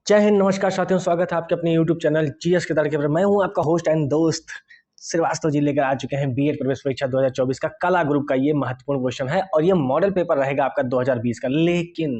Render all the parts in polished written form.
जय हिंद, नमस्कार साथियों, स्वागत है आपके अपने YouTube चैनल जीएस के तड़के पर। मैं हूं आपका होस्ट एंड दोस्त श्रीवास्तव जी, लेकर आ चुके हैं बीएड प्रवेश परीक्षा 2024 का कला ग्रुप का ये महत्वपूर्ण क्वेश्चन है और ये मॉडल पेपर रहेगा आपका 2020 का। लेकिन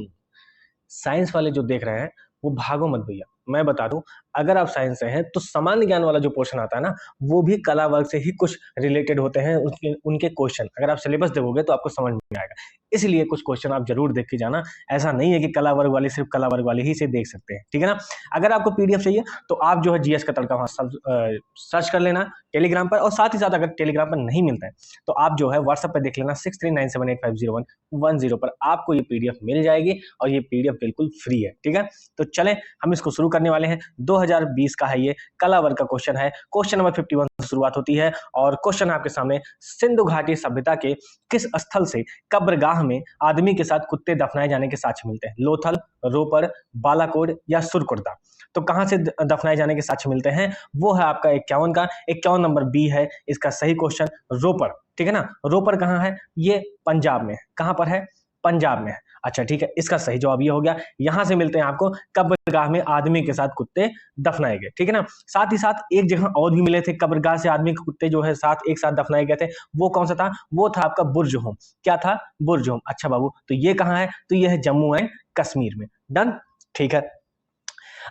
साइंस वाले जो देख रहे हैं वो भागो मत भैया, मैं बता दूं, अगर आप साइंस से हैं तो सामान्य ज्ञान वाला जो पोर्शन आता है ना, वो भी कला वर्ग से ही कुछ रिलेटेड होते हैं। उनके क्वेश्चन अगर आप सिलेबस देखोगे तो आपको समझ में आएगा, इसलिए कुछ क्वेश्चन आप जरूर देख के जाना। ऐसा नहीं है कि कला वर्ग वाले सिर्फ कला वर्ग वाले ही से देख सकते हैं, ठीक है ना। अगर आपको पीडीएफ चाहिए तो आप जो है जीएस का तड़का वहां सर्च कर लेना टेलीग्राम पर, और साथ ही साथ अगर टेलीग्राम पर नहीं मिलता है तो आप जो है व्हाट्सएप पर देख लेना 6397850110 पर आपको ये पीडीएफ मिल जाएगी और ये पीडीएफ बिल्कुल फ्री है, ठीक है। तो चलें हम इसको शुरू करने वाले हैं। 2020 का है ये कला वर्ग का क्वेश्चन है। क्वेश्चन नंबर 51 से शुरुआत होती है और क्वेश्चन आपके सामने, सिंधु घाटी सभ्यता के किस स्थल से कब्रगाह में आदमी के साथ कुत्ते दफनाए जाने के साक्ष्य मिलते हैं? लोथल, रोपड़, बालाकोट या सुरकुर्दा? तो कहां से दफनाए जाने के साक्ष्य मिलते हैं? वो है आपका 51 का 51 नंबर बी है इसका सही क्वेश्चन, रोपड़, ठीक है ना। रोपड़ कहां है? ये पंजाब में है। कहां पर है? पंजाब में है। अच्छा ठीक है, इसका सही जवाब ये हो गया। यहां से मिलते हैं आपको कब्रगाह में आदमी के साथ कुत्ते दफनाए गए, ठीक है ना। साथ ही साथ एक जगह और भी मिले थे कब्रगाह से आदमी के कुत्ते जो है साथ एक साथ दफनाए गए थे। वो कौन सा था? वो था आपका बुर्ज होम। क्या था? बुर्ज होम। अच्छा बाबू, तो ये कहां है? तो ये है जम्मू एंड कश्मीर में। डन, ठीक है।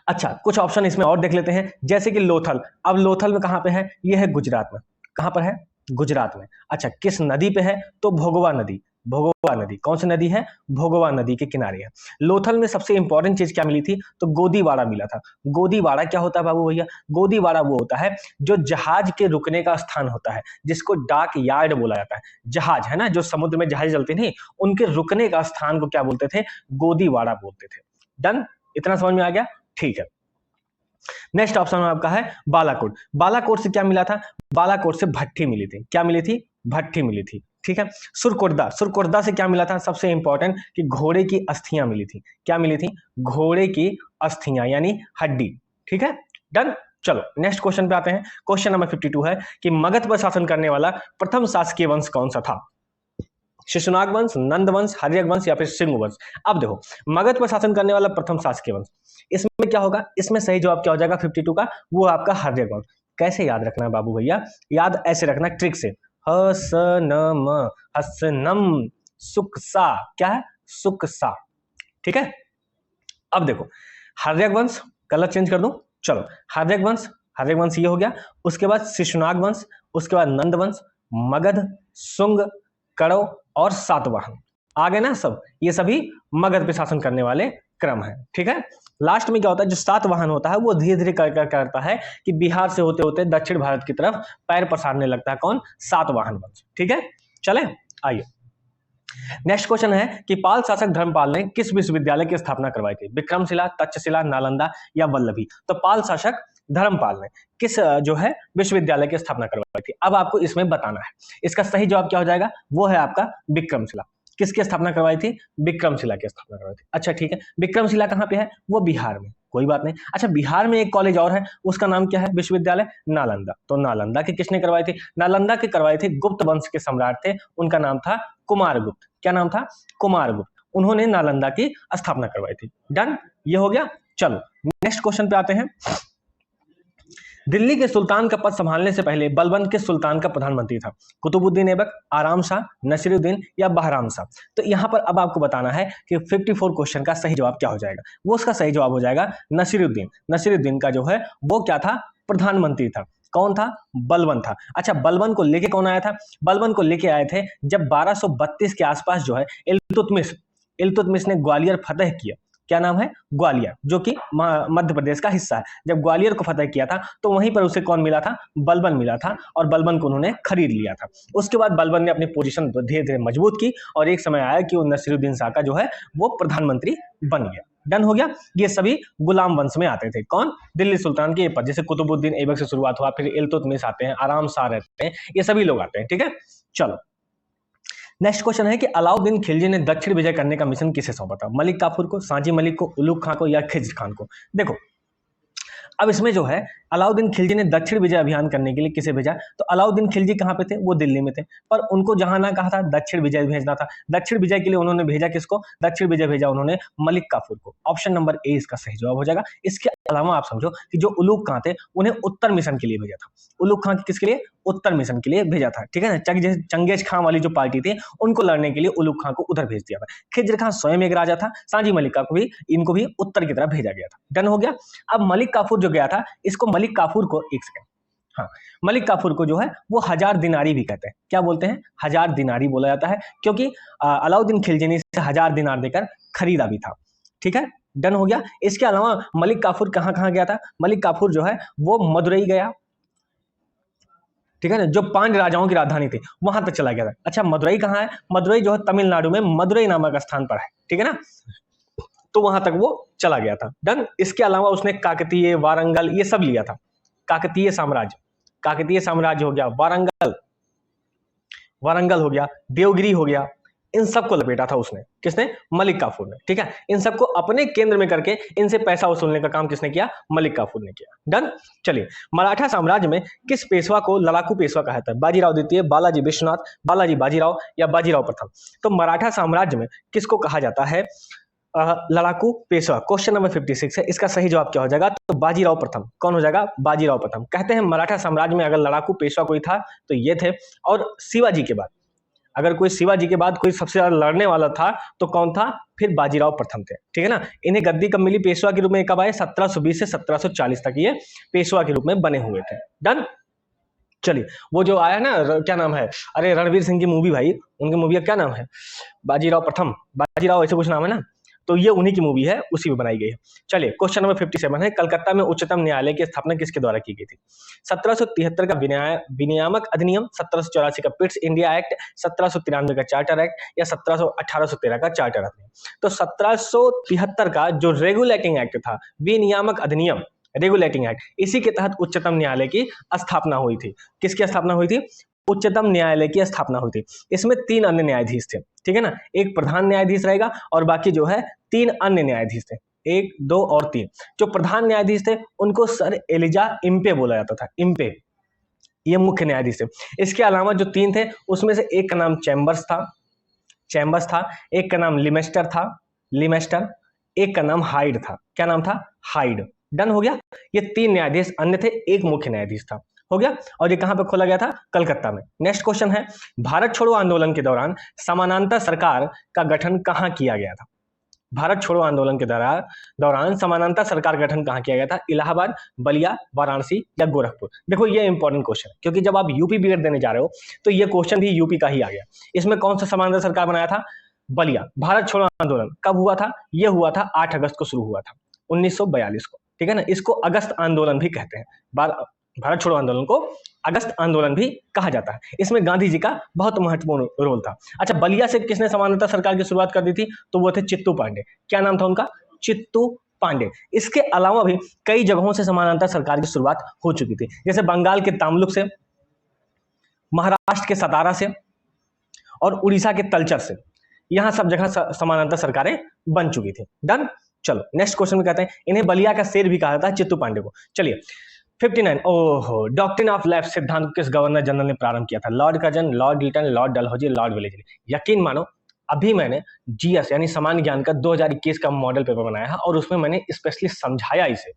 अच्छा, कुछ ऑप्शन इसमें और देख लेते हैं, जैसे कि लोथल। अब लोथल में कहां पे है? ये है गुजरात में। कहां पर है? गुजरात में। अच्छा, किस नदी पे है? तो भोगवा नदी। भोगवा नदी कौन सी नदी है? भोगवा नदी के किनारे है। लोथल में सबसे इंपॉर्टेंट चीज क्या मिली थी? तो गोदीवाड़ा मिला था। गोदीवाड़ा क्या होता है बाबू भैया? गोदीवाड़ा वो होता है जो जहाज के रुकने का स्थान होता है, जिसको डाक यार्ड बोला जाता है। जहाज है ना, जो समुद्र में जहाज चलते नहीं, उनके रुकने का स्थान को क्या बोलते थे? गोदीवाड़ा बोलते थे। डन, इतना समझ में आ गया? ठीक है। नेक्स्ट ऑप्शन आपका है बालाकोट। बालाकोट से क्या मिला था? बालाकोट से भट्ठी मिली थी। क्या मिली थी? भट्ठी मिली थी, ठीक है। सुरकुर्दा, सुरकुर्दा से क्या मिला था? सबसे इंपॉर्टेंट कि घोड़े की अस्थियां मिली थी। क्या मिली थी? घोड़े की अस्थियां यानी हड्डी, ठीक है। डन, चलो नेक्स्ट क्वेश्चन पे आते हैं। क्वेश्चन नंबर 52 है कि मगध पर शासन करने वाला प्रथम शासकीय वंश कौन सा था? शिशुनाग वंश, नंद वंश, हर्यक वंश या फिर सिंह वंश? अब देखो, मगध पर शासन करने वाला प्रथम शासकीय वंश, इसमें क्या होगा? इसमें सही जवाब क्या हो जाएगा 52 का? वो आपका हर्यक वंश। कैसे याद रखना है बाबू भैया? याद ऐसे रखना ट्रिक से, ह स न म, हसनम, सुख सा। क्या है? सुख सा, ठीक है। अब देखो, हर्यक वंश, कलर चेंज कर दूं, चलो, हर्यक वंश, हर्यक वंश ये हो गया। उसके बाद शिशुनाग वंश, उसके बाद नंद वंश, मगध, सुंग, कड़व और सातवाहन। आ गए ना सब? ये सभी मगध पे शासन करने वाले क्रम है, ठीक है। लास्ट में क्या होता है? जो सातवाहन होता है वो धीरे धीरे करता है कि बिहार से होते होते दक्षिण भारत की तरफ पैर पसारने लगता है। कौन? सातवाहन वंश, ठीक है। चले आइए, नेक्स्ट क्वेश्चन है कि पाल शासक धर्मपाल ने किस विश्वविद्यालय की स्थापना करवाई थी? विक्रमशिला, तक्षशिला, नालंदा या वल्लभी? तो पाल शासक धर्मपाल ने किस जो है विश्वविद्यालय की स्थापना करवाई थी? अब आपको इसमें बताना है। इसका सही जवाब क्या हो जाएगा? वो है आपका विक्रमशिला। किसकी स्थापना करवाई थी? विक्रमशिला की स्थापना करवाई थी। अच्छा ठीक है, विक्रमशिला कहां पे है? वो बिहार में। कोई बात नहीं। अच्छा, बिहार में एक कॉलेज और है, उसका नाम क्या है? विश्वविद्यालय नालंदा। तो नालंदा की किसने करवाई थी? नालंदा की करवाई थी गुप्त वंश के सम्राट थे, उनका नाम था कुमारगुप्त। क्या नाम था? कुमारगुप्त। उन्होंने नालंदा की स्थापना करवाई थी। डन, ये हो गया। चलो नेक्स्ट क्वेश्चन पे आते हैं। दिल्ली के सुल्तान का पद संभालने से पहले बलबन किस सुल्तान का प्रधानमंत्री था? कुतुबुद्दीन ऐबक, आराम शाह, नसीरुद्दीन या बहराम शाह? तो यहां पर अब आपको बताना है कि 54 क्वेश्चन का सही जवाब क्या हो जाएगा। वो उसका सही जवाब हो जाएगा नसीरुद्दीन। नसीरुद्दीन का जो है वो क्या था? प्रधानमंत्री था। कौन था? बलबन था। अच्छा, बलबन को लेके कौन आया था? बलबन को लेके आए थे जब 1232 के आसपास जो है इल्तुतमिश, इल्तुतमिश ने ग्वालियर फतह किया। क्या नाम है? ग्वालियर, जो कि मध्य प्रदेश का हिस्सा है। जब ग्वालियर को फतह किया था तो वहीं पर उसे कौन मिला था? बलबन मिला था, और बलबन को उन्होंने खरीद लिया था। उसके बाद बलबन ने अपनी पोजीशन धीरे धीरे मजबूत की और एक समय आया कि वो नसीरुद्दीन शाह का जो है वो प्रधानमंत्री बन गया। डन हो गया। ये सभी गुलाम वंश में आते थे। कौन? दिल्ली सुल्तान के पद, जैसे कुतुबुद्दीन ऐबक से शुरुआत हुआ, फिर इल्तुतमिश आते हैं, आराम शाह रहते हैं, ये सभी लोग आते हैं, ठीक है। चलो नेक्स्ट क्वेश्चन है कि अलाउद्दीन खिलजी ने दक्षिण विजय करने का मिशन किसे सौंपा था? मलिक काफूर को, सांची मलिक को, उलुग खां को या खिज्र खान को? देखो, अब इसमें जो है अलाउद्दीन खिलजी ने दक्षिण विजय अभियान करने के लिए किसे भेजा? तो अलाउद्दीन खिलजी कहाँ पे थे? वो दिल्ली में थे, पर उनको जहां ना कहा था दक्षिण विजय भेजना था। दक्षिण विजय के लिए उन्होंने भेजा किसको? दक्षिण विजय भेजा उन्होंने मलिक काफूर को। ऑप्शन नंबर ए इसका सही जवाब हो जाएगा। इसके अलावा आप समझो कि जो उलूग खां थे उन्हें उत्तर मिशन के लिए भेजा था। उलूग खां किसके लिए? उत्तर मिशन के लिए भेजा था, ठीक है ना। जैसे चंगेज खां वाली जो पार्टी थी उनको लड़ने के लिए उलूग खां को उधर भेज दिया था। खिज्र खां स्वयं एक राजा था, सांजी मलिका को भी इनको भी उत्तर की तरफ भेजा गया था। डन हो गया। अब मलिक काफूर जो गया था, इसको मलिक काफूर को एक सेकंड, हाँ, मलिक काफूर को जो है वो 1000 दिनारी भी कहते हैं। क्या बोलते हैं? 1000 दिनारी बोला जाता है, क्योंकि अलाउद्दीन खिलजी ने इसे 1000 दिनार देकर खरीदा भी था। ठीक है, डन हो गया। इसके अलावा मलिक काफूर कहां कहां गया था? मलिक काफूर जो है वो मदुरई गया, ठीक है ना, जो 5 राजाओं की राजधानी थी वहां तक चला गया था। अच्छा, मदुरई कहां है? मदुरई जो है तमिलनाडु में मदुरई नामक स्थान पर है, ठीक है ना, तो वहां तक वो चला गया था। डन। इसके अलावा उसने काकतीय, वारंगल ये सब लिया था। काकतीय साम्राज्य हो गया, वारंगल हो गया, देवगिरी हो गया, इन सबको लपेटा था उसने। किसने? मलिक काफूर ने। ठीक है, इन सबको अपने केंद्र में करके इनसे पैसा वसूलने का काम किसने किया? मलिक काफूर ने किया। डन। चलिए, मराठा साम्राज्य में किस पेशवा को लड़ाकू पेशवा कहा जाता है? बाजीराव द्वितीय, बालाजी विश्वनाथ, बालाजी बाजीराव या बाजीराव प्रथम? तो मराठा साम्राज्य में किसको कहा जाता है लड़ाकू पेशवा? क्वेश्चन नंबर 56 है, इसका सही जवाब क्या हो जाएगा? तो बाजीराव प्रथम। कौन हो जाएगा? बाजीराव प्रथम। कहते हैं मराठा साम्राज्य में अगर लड़ाकू पेशवा कोई था तो ये थे। और शिवाजी के बाद अगर कोई शिवाजी के बाद कोई सबसे ज्यादा लड़ने वाला था तो कौन था? फिर बाजीराव प्रथम थे। ठीक है ना। इन्हें गद्दी कब मिली? पेशवा के रूप में कब आए? 1720 से 1740 तक ये पेशवा के रूप में बने हुए थे। डन। चलिए, वो जो आया ना, क्या नाम है, अरे रणवीर सिंह की मूवी भाई, उनकी मूवी का क्या नाम है? बाजीराव प्रथम, बाजीराव ऐसे कुछ नाम है ना, तो ये उन्हीं की मूवी है, उसी में बनाई गई है। चलिए, क्वेश्चन नंबर 57 है, कलकत्ता में उच्चतम न्यायालय की स्थापना किसके द्वारा की गई थी? 1773 का विनियामक अधिनियम, 1784 का पिट्स इंडिया एक्ट, 1793 का चार्टर एक्ट या 1813 का चार्टर अधिनियम? तो 1773 का जो रेगुलेटिंग एक्ट था, विनियामक अधिनियम, रेगुलेटिंग एक्ट, इसी के तहत उच्चतम न्यायालय की स्थापना हुई थी। किसकी स्थापना हुई थी? उच्चतम न्यायालय की स्थापना हुई थी। इसमें 3 अन्य न्यायाधीश थे। ठीक है ना, एक प्रधान न्यायाधीश रहेगा और बाकी जो है 3 अन्य न्यायाधीश थे, 1, 2 और 3। जो प्रधान न्यायाधीश थे उनको सर एलिजा इम्पे बोला जाता था। इम्पे, ये मुख्य न्यायाधीश थे। इसके अलावा जो 3 थे उसमें से एक का नाम चैम्बर्स था, एक का नाम लिमेस्टर, एक का नाम हाइड था। क्या नाम था? हाइड। डन हो गया। ये 3 न्यायाधीश अन्य थे, एक मुख्य न्यायाधीश था। हो गया। और ये कहां पे खोला गया था? कलकत्ता में। नेक्स्ट क्वेश्चन है, भारत छोड़ो आंदोलन के दौरान समानांतर सरकार का गठन कहां किया गया था? भारत छोड़ो आंदोलन के दौरान समानांतर सरकार गठन कहां किया गया था? इलाहाबाद, बलिया, वाराणसी या गोरखपुर? देखो, ये इंपॉर्टेंट क्वेश्चन है, क्योंकि जब आप यूपी बीएड देने जा रहे हो तो ये क्वेश्चन भी यूपी का ही आ गया। इसमें कौन सा समानांतर सरकार बनाया था? बलिया। भारत छोड़ो आंदोलन कब हुआ था? यह हुआ था 8 अगस्त को शुरू हुआ था, 1942 को। ठीक है ना, इसको अगस्त आंदोलन भी कहते हैं। भारत छोड़ो आंदोलन को अगस्त आंदोलन भी कहा जाता है। इसमें गांधी जी का बहुत महत्वपूर्ण रोल था। अच्छा, बलिया से किसने समानांतर सरकार की शुरुआत कर दी थी? तो वो थे चित्तू पांडे। क्या नाम था उनका? चित्तू पांडे। इसके अलावा भी कई जगहों से समानांतर सरकार की शुरुआत हो चुकी थी, जैसे बंगाल के तामलुक से, महाराष्ट्र के सतारा से और उड़ीसा के तलचर से। यहां सब जगह समानांतर सरकारें बन चुकी थी। डन। चलो, नेक्स्ट क्वेश्चन में कहते हैं, इन्हें बलिया का शेर भी कहा जाता है, चित्तू पांडे को। चलिए, 59, ओहो, डॉक्ट्रिन ऑफ लेफ्ट सिद्धांत को किस गवर्नर जनरल ने प्रारंभ किया था? Lord Curzon, Lord Lytton, Lord Dalhousie, Lord Wellesley? यकीन मानो, अभी मैंने जीएस यानी सामान्य ज्ञान का 2021 का मॉडल पेपर बनाया है और उसमें मैंने स्पेशली समझाया इसे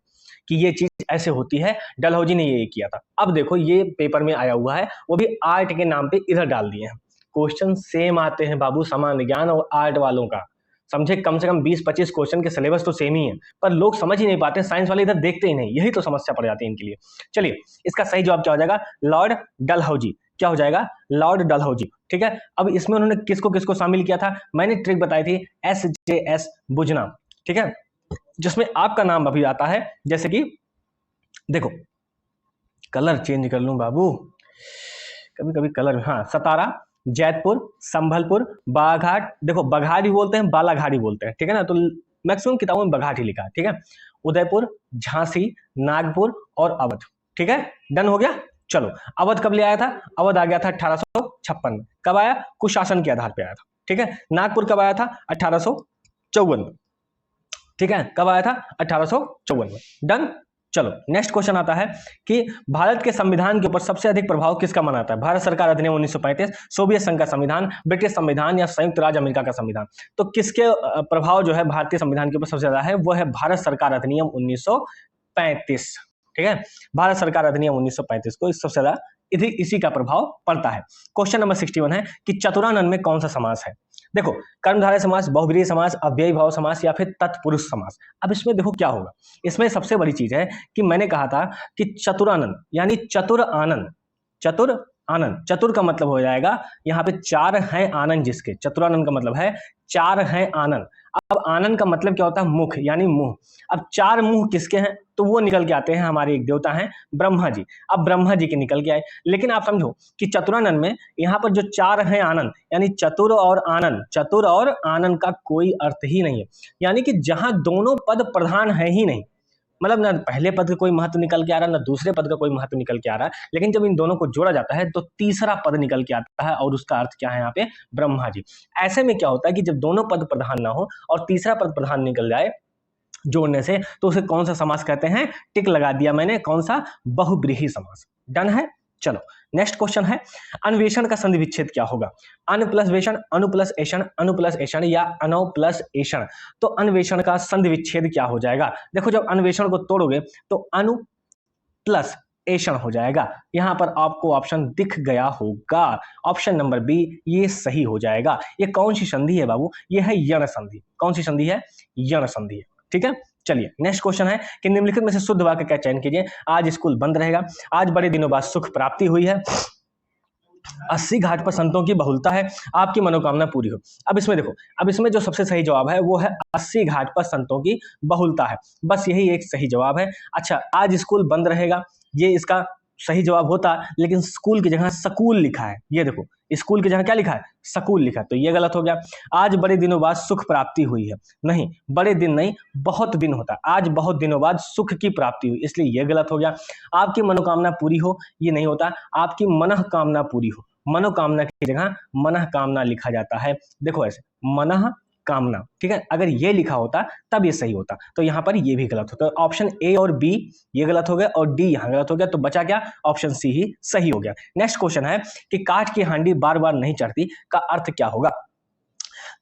कि ये चीज ऐसे होती है, डलहौजी ने ये किया था। अब देखो, ये पेपर में आया हुआ है, वो भी आर्ट के नाम पे इधर डाल दिए हैं। क्वेश्चन सेम आते हैं बाबू, सामान्य ज्ञान और आर्ट वालों का, समझे? कम से कम 20-25 क्वेश्चन के सिलेबस तो सेम ही है, पर लोग समझ ही नहीं पाते, साइंस वाले इधर देखते ही नहीं, यही तो समस्या पड़ जाती है इनके लिए। चलिए, इसका सही जवाब क्या हो जाएगा? लॉर्ड डलहौजी। क्या हो जाएगा? लॉर्ड डलहौजी। ठीक है। अब इसमें उन्होंने किसको किसको शामिल किया था? मैंने ट्रिक बताई थी, SJS बुजना। ठीक है, जिसमें आपका नाम अभी आता है, जैसे कि देखो, कलर चेंज कर लूं बाबू, कभी कभी कलर, हाँ, सतारा, जैतपुर, संभलपुर, बाघाट, देखो बघाट भी बोलते हैं, बालाघाट भी बोलते हैं। ठीक है ना, तो मैक्सिमम किताबों में बघाट ही लिखा है। ठीक है, उदयपुर, झांसी, नागपुर और अवध। ठीक है, डन हो गया। चलो, अवध कब ले आया था? अवध आ गया था 1856 में। कब आया? कुशासन के आधार पर आया था। ठीक है। नागपुर कब आया था? 1854 में। ठीक है, कब आया था? 1854 में। डन। चलो नेक्स्ट क्वेश्चन आता है कि भारत के संविधान के ऊपर सबसे अधिक प्रभाव किसका माना जाता है? भारत सरकार अधिनियम 1935, सोवियत संघ का संविधान, ब्रिटिश संविधान या संयुक्त राज्य अमेरिका का संविधान? तो किसके प्रभाव जो है भारतीय संविधान के ऊपर सबसे ज्यादा है? वो है भारत सरकार अधिनियम 1935। ठीक है, भारत सरकार अधिनियम 1935 को सबसे ज्यादा इसी का प्रभाव पड़ता है। क्वेश्चन नंबर 61 है कि चतुरानन में कौन सा समास है? देखो, कर्मधारय समास, बहुब्रीहि समास, अव्ययी भाव समास या फिर तत्पुरुष समास। अब इसमें देखो क्या होगा, इसमें सबसे बड़ी चीज है कि मैंने कहा था कि चतुरानन यानी चतुर आनंद, चतुर आनंद, चतुर का मतलब हो जाएगा यहाँ पे चार हैं आनंद जिसके, चतुरानंद का मतलब है चार हैं आनंद। अब आनंद का मतलब क्या होता है? मुख यानी मुंह। अब चार मुंह किसके हैं? तो वो निकल के आते हैं, हमारे एक देवता हैं ब्रह्मा जी। अब ब्रह्मा जी के निकल के आए, लेकिन आप समझो कि चतुरानंद में यहाँ पर जो चार हैं आनंद यानी चतुर और आनंद, चतुर और आनंद का कोई अर्थ ही नहीं है। यानी कि जहां दोनों पद प्रधान है ही नहीं, मतलब ना पहले पद का कोई महत्व निकल के आ रहा है, ना दूसरे पद का कोई महत्व निकल के आ रहा है, लेकिन जब इन दोनों को जोड़ा जाता है तो तीसरा पद निकल के आता है और उसका अर्थ क्या है यहाँ पे? ब्रह्मा जी। ऐसे में क्या होता है कि जब दोनों पद प्रधान ना हो और तीसरा पद प्रधान निकल जाए जोड़ने से, तो उसे कौन सा समास कहते हैं? टिक लगा दिया मैंने, कौन सा? बहुब्रीहि समास। डन है। चलो नेक्स्ट क्वेश्चन है, अन्वेषण का संधि विच्छेद क्या होगा? अन प्लस वेषण, अनु प्लस एषण, अनु प्लस एषण या अनौ प्लस एषण? तो अन्वेषण का संधि विच्छेद क्या हो जाएगा? देखो, जब अन्वेषण को तोड़ोगे तो अनु प्लस एषण हो जाएगा। यहां पर आपको ऑप्शन दिख गया होगा, ऑप्शन नंबर बी ये सही हो जाएगा। ये कौन सी संधि है बाबू? ये है यण संधि। कौन सी संधि है? यण संधि है। ठीक है, चलिए नेक्स्ट क्वेश्चन है कि निम्नलिखित में से शुद्ध वाक्य का चयन कीजिए। आज स्कूल बंद रहेगा, आज बड़े दिनों बाद सुख प्राप्ति हुई है, 80 घाट पर संतों की बहुलता है, आपकी मनोकामना पूरी हो। अब इसमें देखो, अब इसमें जो सबसे सही जवाब है वो है 80 घाट पर संतों की बहुलता है, बस यही एक सही जवाब है। अच्छा, आज स्कूल बंद रहेगा, ये इसका सही जवाब होता, लेकिन स्कूल की जगह सकूल लिखा है। ये देखो, स्कूल की जगह क्या लिखा है? सकूल लिखा है, तो ये गलत हो गया। आज बड़े दिनों बाद सुख प्राप्ति हुई है, नहीं, बड़े दिन नहीं, बहुत दिन होता है। आज बहुत दिनों बाद सुख की प्राप्ति हुई, इसलिए ये गलत हो गया। आपकी मनोकामना पूरी हो, ये नहीं होता, आपकी मनःकामना पूरी हो। मनोकामना की जगह मनःकामना लिखा जाता है। देखो ऐसे, मनः कामना, ठीक है, अगर ये लिखा होता तब ये सही होता, तो यहां पर ये भी गलत होता। ऑप्शन ए और बी ये गलत हो गया और डी यहां गलत हो गया, तो बचा क्या? ऑप्शन सी ही सही हो गया। नेक्स्ट क्वेश्चन है कि काठ की हांडी बार बार नहीं चढ़ती का अर्थ क्या होगा?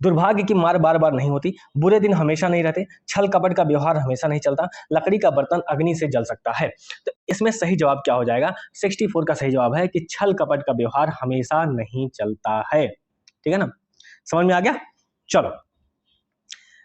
दुर्भाग्य की मार बार बार नहीं होती, बुरे दिन हमेशा नहीं रहते, छल कपट का व्यवहार हमेशा नहीं चलता, लकड़ी का बर्तन अग्नि से जल सकता है। तो इसमें सही जवाब क्या हो जाएगा? 64 का सही जवाब है कि छल कपट का व्यवहार हमेशा नहीं चलता है। ठीक है ना, समझ में आ गया? चलो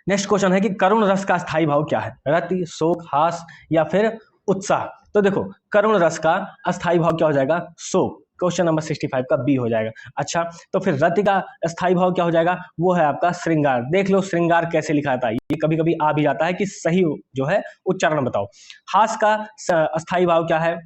नेक्स्ट क्वेश्चन है कि करुण रस का स्थायी भाव क्या है? रति, शोक, हास या फिर उत्साह? तो देखो, करुण रस का अस्थायी भाव क्या हो जाएगा? शोक। क्वेश्चन नंबर 65 का बी हो जाएगा। अच्छा, तो फिर रति का स्थायी भाव क्या हो जाएगा? वो है आपका श्रृंगार। देख लो श्रृंगार कैसे लिखा था, ये कभी कभी आ भी जाता है कि सही जो है उच्चारण बताओ। हास का अस्थायी भाव क्या है?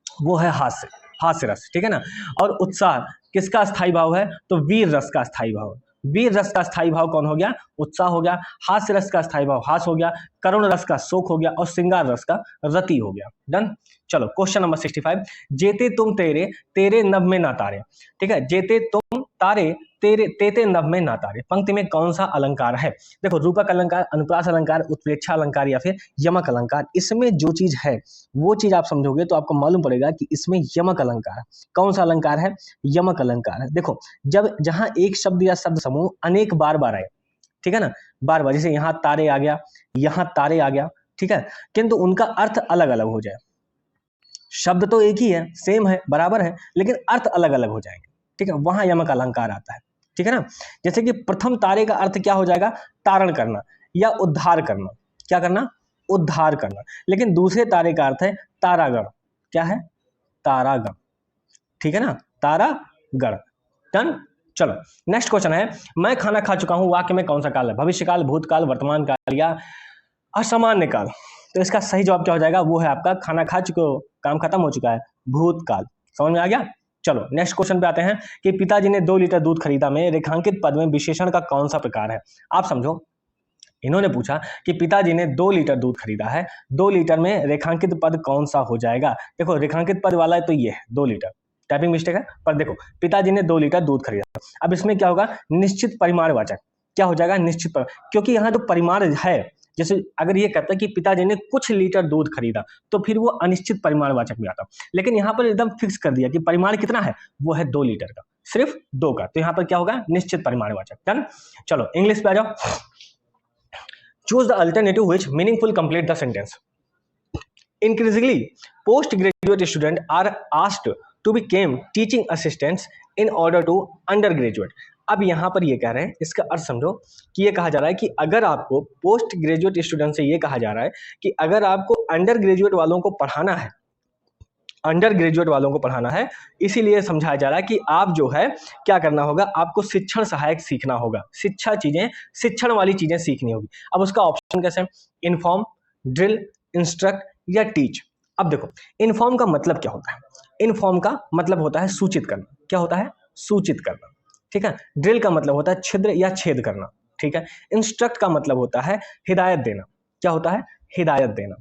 वो है हास्य, हास्य रस। ठीक है ना, और उत्साह किसका स्थायी भाव है? तो वीर रस का स्थायी भाव। वीर रस का स्थायी भाव कौन हो गया? उत्साह हो गया। हास्य रस का स्थायी भाव हास हो गया, करुण रस का शोक हो गया और श्रृंगार रस का रति हो गया। डन। चलो क्वेश्चन नंबर 65, जेते तुम तेरे तेरे नभ में ना तारे। ठीक है, जेते तुम तारे तेरे तेते नभ में ना तारे, पंक्ति में कौन सा अलंकार है? देखो, रूपक अलंकार, अनुप्रास अलंकार, उत्प्रेक्षा अलंकार या फिर यमक अलंकार। इसमें जो चीज है वो चीज आप समझोगे तो आपको मालूम पड़ेगा कि इसमें यमक अलंकार है। कौन सा अलंकार है? यमक अलंकार है। देखो, जब जहां एक शब्द या शब्द समूह अनेक बार बार आए, ठीक है ना, बार बार, जैसे यहाँ तारे आ गया, यहाँ तारे आ गया, ठीक है, किंतु उनका अर्थ अलग अलग हो जाए। शब्द तो एक ही है, सेम है, बराबर है, लेकिन अर्थ अलग अलग हो जाएंगे। ठीक है, वहां यमक अलंकार आता है। ठीक है ना, जैसे कि प्रथम तारे का अर्थ क्या हो जाएगा? तारण करना या उद्धार करना। क्या करना? उद्धार करना। लेकिन दूसरे तारे का अर्थ है तारागण। क्या है? तारागण। ठीक है ना, तारागण। डन। चलो नेक्स्ट क्वेश्चन है, मैं खाना खा चुका हूं वाक्य में कौन सा काल है? भविष्यकाल, भूतकाल, वर्तमान काल या असामान्य काल? तो इसका सही जवाब क्या हो जाएगा? वो है आपका खाना खा चुके हो, काम खत्म हो चुका है, भूतकाल। समझ में आ गया? चलो नेक्स्ट क्वेश्चन पे आते हैं कि पिताजी ने 2 लीटर दूध खरीदा में रेखांकित पद में विशेषण का कौन सा प्रकार है? आप समझो, इन्होंने पूछा कि पिताजी ने 2 लीटर दूध खरीदा है, 2 लीटर में रेखांकित पद कौन सा हो जाएगा? देखो, रेखांकित पद वाला है तो ये है 2 लीटर, टाइपिंग मिस्टेक है, पर देखो पिताजी ने 2 लीटर दूध खरीदा। अब इसमें क्या होगा? निश्चित परिमाणवाचक। क्या हो जाएगा? निश्चित क्योंकि यहाँ जो परिमाण है जैसे अगर ये कहता है कि पिताजी ने कुछ लीटर दूध खरीदा, तो फिर वो अनिश्चित परिमाणवाचक में आता। लेकिन यहाँ पर एकदम फिक्स कर दिया कि परिमाण कितना है, वो है 2 लीटर का, सिर्फ 2 का, तो यहाँ पर क्या होगा, निश्चित परिमाणवाचक। डन। चलो इंग्लिश पे आ जाओ। Choose the alternative which meaningful complete the sentence. Increasingly, postgraduate students are asked to become teaching assistants in order to undergraduate. अब यहाँ पर ये कह रहे हैं, इसका अर्थ समझो कि ये कहा जा रहा है कि अगर आपको पोस्ट ग्रेजुएट स्टूडेंट से ये कहा जा रहा है कि अगर आपको अंडर ग्रेजुएट वालों को पढ़ाना है, अंडर ग्रेजुएट वालों को पढ़ाना है, इसीलिए समझाया जा रहा है कि आप जो है क्या करना होगा, आपको शिक्षण सहायक सीखना होगा, शिक्षण वाली चीजें सीखनी होगी। अब उसका ऑप्शन कैसे, इन्फॉर्म, ड्रिल, इंस्ट्रक्ट या टीच। अब देखो इन्फॉर्म का मतलब क्या होता है, इन्फॉर्म का मतलब होता है सूचित करना, क्या होता है, सूचित करना, ठीक है। ड्रिल का मतलब होता है छिद्र या छेद करना, ठीक है। इंस्ट्रक्ट का मतलब होता है हिदायत देना, क्या होता है, हिदायत देना,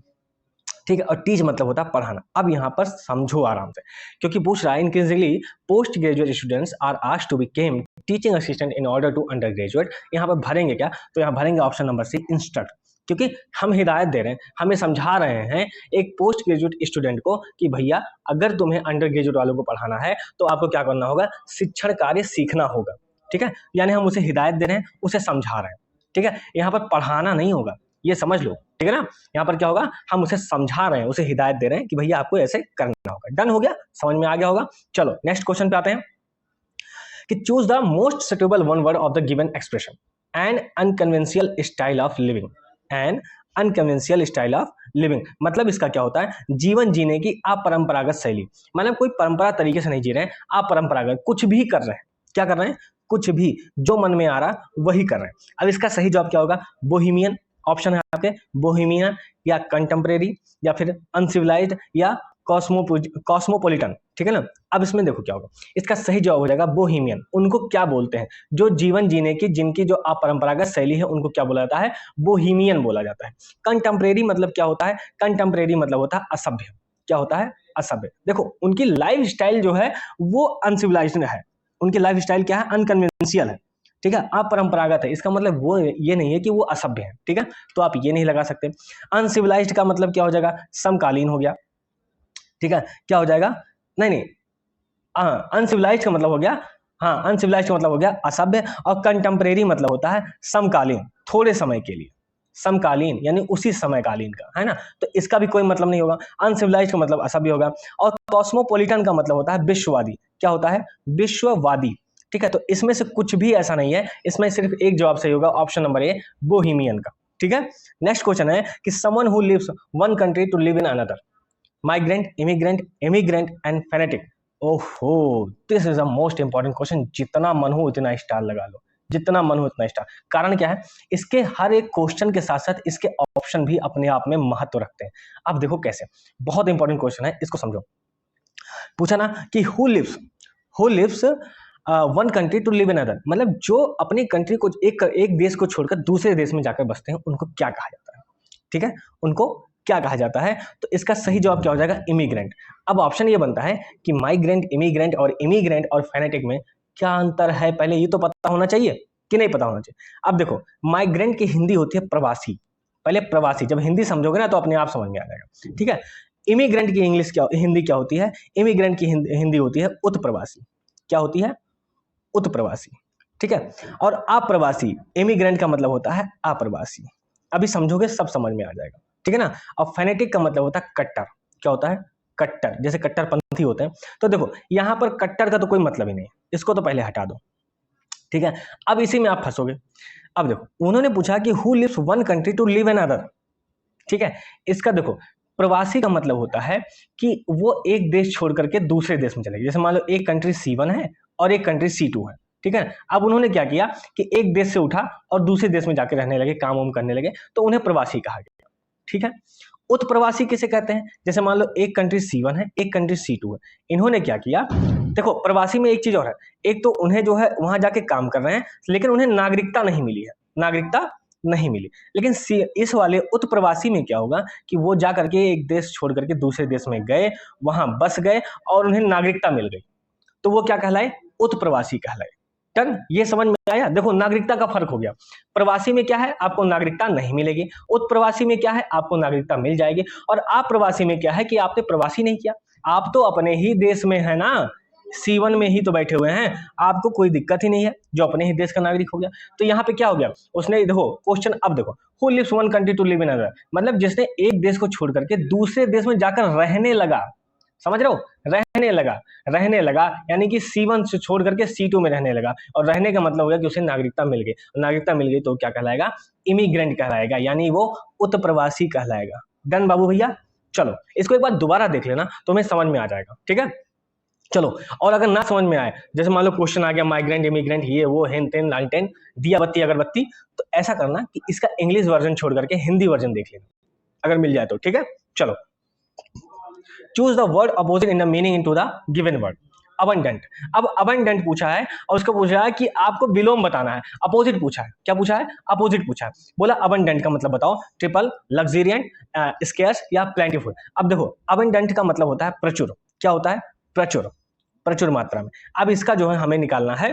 ठीक है। और टीच मतलब होता है पढ़ाना। अब यहाँ पर समझो आराम से, क्योंकि पूछ रहा है increasingly post graduate students are asked to become teaching assistant in order to under graduate. यहाँ पर भरेंगे क्या, तो यहाँ भरेंगे ऑप्शन नंबर सी, इंस्ट्रक्ट, क्योंकि हम हिदायत दे रहे हैं, हमें समझा रहे हैं एक पोस्ट ग्रेजुएट स्टूडेंट को कि भैया अगर तुम्हें अंडर ग्रेजुएट वालों को पढ़ाना है तो आपको क्या करना होगा, शिक्षण कार्य सीखना होगा, ठीक है। यानी हम उसे हिदायत दे रहे हैं, उसे समझा रहे हैं, ठीक है। यहाँ पर पढ़ाना नहीं होगा, ये समझ लो, ठीक है ना। यहाँ पर क्या होगा, हम उसे समझा रहे हैं, उसे हिदायत दे रहे हैं कि भैया आपको ऐसे करना होगा। डन हो गया, समझ में आ गया होगा। चलो नेक्स्ट क्वेश्चन पे आते हैं कि choose the most suitable one word of the given expression, an unconventional style of living, an unconventional style of living मतलब इसका क्या होता है, जीवन जीने की अपरंपरागत शैली, मतलब कोई परंपरा तरीके से नहीं जी रहे हैं, अपरंपरागत कुछ भी कर रहे हैं, क्या कर रहे हैं, कुछ भी जो मन में आ रहा वही कर रहे हैं। अब इसका सही जवाब क्या होगा, बोहेमियन, ऑप्शन है आपके बोहेमियन या कंटेम्परेरी या फिर अनसिविलाइज्ड या कॉस्मोपोलिटन, ठीक है ना। अब इसमें देखो क्या होगा, इसका सही जवाब हो जाएगा बोहेमियन। उनको क्या बोलते हैं, जो जीवन जीने की जिनकी जो अपरंपरागत शैली है उनको क्या बोला जाता है, बोहेमियन बोला जाता है। कंटेम्परेरी मतलब क्या होता है, कंटेम्परेरी मतलब होता है असभ्य, क्या होता है, असभ्य। देखो उनकी लाइफ स्टाइल जो है वो अनसिविलाइज्ड है, उनकी लाइफ स्टाइल क्या है, अनकन्वेंशियल है, ठीक है, अपरंपरागत है। इसका मतलब वो ये नहीं है कि वो असभ्य है, ठीक है, तो आप ये नहीं लगा सकते। अनसिविलाइज्ड का मतलब क्या हो जाएगा, समकालीन हो गया, ठीक है, क्या हो जाएगा, नहीं हाँ अनसिविलाइज्ड का मतलब हो गया, हाँ अनसिविलाइज्ड का मतलब हो गया असभ्य, और कंटेम्परेरी मतलब होता है समकालीन, थोड़े समय के लिए, समकालीन यानी उसी समयकालीन का, है ना, तो इसका भी कोई मतलब नहीं होगा। अनसिविलाइज्ड का मतलब असभ्य होगा। और कॉस्मोपोलिटन का मतलब होता है विश्ववादी, क्या होता है, विश्ववादी, ठीक है। तो इसमें से कुछ भी ऐसा नहीं है, इसमें सिर्फ एक जवाब सही होगा, ऑप्शन नंबर ए बोहेमियन का, ठीक है। नेक्स्ट क्वेश्चन है कि someone who lives one country to live in another, migrant, immigrant, emigrant and fanatic. ओहो, this is the most important question, जितना मन हो उतना स्टार लगा लो, जितना मन हो उतना स्टार। कारण क्या है, इसके हर एक क्वेश्चन के साथ साथ इसके ऑप्शन भी अपने आप में महत्व रखते हैं। अब देखो कैसे, बहुत इंपॉर्टेंट क्वेश्चन है, इसको समझो। पूछा ना कि who lives one country to live in other, मतलब जो अपनी कंट्री को एक देश को छोड़कर दूसरे देश में जाकर बसते हैं उनको क्या कहा जाता है, ठीक है, उनको क्या कहा जाता है। तो इसका सही जवाब क्या हो जाएगा, इमिग्रेंट। अब ऑप्शन ये बनता है कि माइग्रेंट, इमिग्रेंट और फेनेटिक में क्या अंतर है, पहले ये तो पता होना चाहिए कि नहीं पता होना चाहिए। अब देखो माइग्रेंट की हिंदी होती है प्रवासी, पहले प्रवासी, जब हिंदी समझोगे ना तो अपने आप समझ में आ जाएगा, ठीक है। इमिग्रेंट की हिंदी क्या होती है, इमिग्रेंट की हिंदी होती है उत्प्रवासी, क्या होती है, उत्प्रवासी, ठीक है। और अप्रवासी, इमिग्रेंट का मतलब होता है अप्रवासी, अभी समझोगे सब समझ में आ जाएगा, ठीक है ना। और फेनेटिक का मतलब होता है कट्टर, क्या होता है, कट्टर, जैसे कट्टरपंथी होते हैं। तो देखो यहाँ पर कट्टर का तो कोई मतलब ही नहीं, इसको तो पहले हटा दो, ठीक है। अब इसी में आप फंसोगे। अब देखो उन्होंने पूछा कि who lives one country to live in other, ठीक है। इसका देखो प्रवासी का मतलब होता है कि वो एक देश छोड़ करके दूसरे देश में चले गए, जैसे मान लो एक कंट्री C1 है और एक कंट्री C2 है, ठीक है। अब उन्होंने क्या किया कि एक देश से उठा और दूसरे देश में जाके रहने लगे, काम वाम करने लगे, तो उन्हें प्रवासी कहा गया, ठीक है। उत्प्रवासी किसे कहते हैं, जैसे मान लो एक कंट्री C1 है, एक कंट्री C2 है, इन्होंने क्या किया, देखो प्रवासी में एक चीज और है, एक तो उन्हें जो है वहां जाके काम कर रहे हैं लेकिन उन्हें नागरिकता नहीं मिली है, नागरिकता नहीं मिली। लेकिन इस वाले उत्प्रवासी में क्या होगा कि वो जा करके एक देश छोड़ करके दूसरे देश में गए, वहां बस गए और उन्हें नागरिकता मिल गई, तो वो क्या कहलाए, उत्प्रवासी कहलाए, टन, ये समझ में आया। देखो नागरिकता का फर्क हो गया, प्रवासी में क्या है आपको नागरिकता नहीं मिलेगी, उत्प्रवासी में क्या है आपको नागरिकता मिल जाएगी, और अप्रवासी में क्या है कि आपने प्रवासी नहीं किया, आप तो अपने ही देश में है ना, C1 में ही तो बैठे हुए हैं, आपको कोई दिक्कत ही नहीं है, जो अपने ही देश का नागरिक हो गया। तो यहाँ पे क्या हो गया, उसने देखो क्वेश्चन, अब देखो who lives one country to live in other, मतलब जिसने एक देश को छोड़ करके दूसरे देश में जाकर रहने लगा, समझ रहे हो, रहने लगा यानी कि C1 से छोड़ करके C2 में रहने लगा, और रहने का मतलब हो गया कि उसे नागरिकता मिल गई, नागरिकता मिल गई तो क्या कहलाएगा, इमिग्रेंट कहलाएगा, यानी वो उत्प्रवासी कहलाएगा। डन बाबू भैया। चलो इसको एक बार दोबारा देख लेना तुम्हें समझ में आ जाएगा, ठीक है। चलो, और अगर ना समझ में आए, जैसे मान लो क्वेश्चन आ गया माइग्रेंट इमिग्रेंट ये वो हेन टेन लाइन टेन दिया बत्ती अगरबत्ती, तो ऐसा करना कि इसका इंग्लिश वर्जन छोड़ करके हिंदी वर्जन देख लेना अगर मिल जाए तो, ठीक है। चलो, choose the word opposite in the meaning into the given word. Abundant, अब अबंडेंट पूछा है और उसको पूछा है कि आपको विलोम बताना है, अपोजिट पूछा है, क्या पूछा है, अपोजिट पूछा है। बोला अबंडेंट का मतलब बताओ, ट्रिपल, लग्जरियंट, स्केर्स या प्लेंटीफुल। अब देखो अबंडेंट का मतलब होता है प्रचुर, क्या होता है, प्रचुर, प्रचुर मात्रा में। अब इसका जो है हमें निकालना है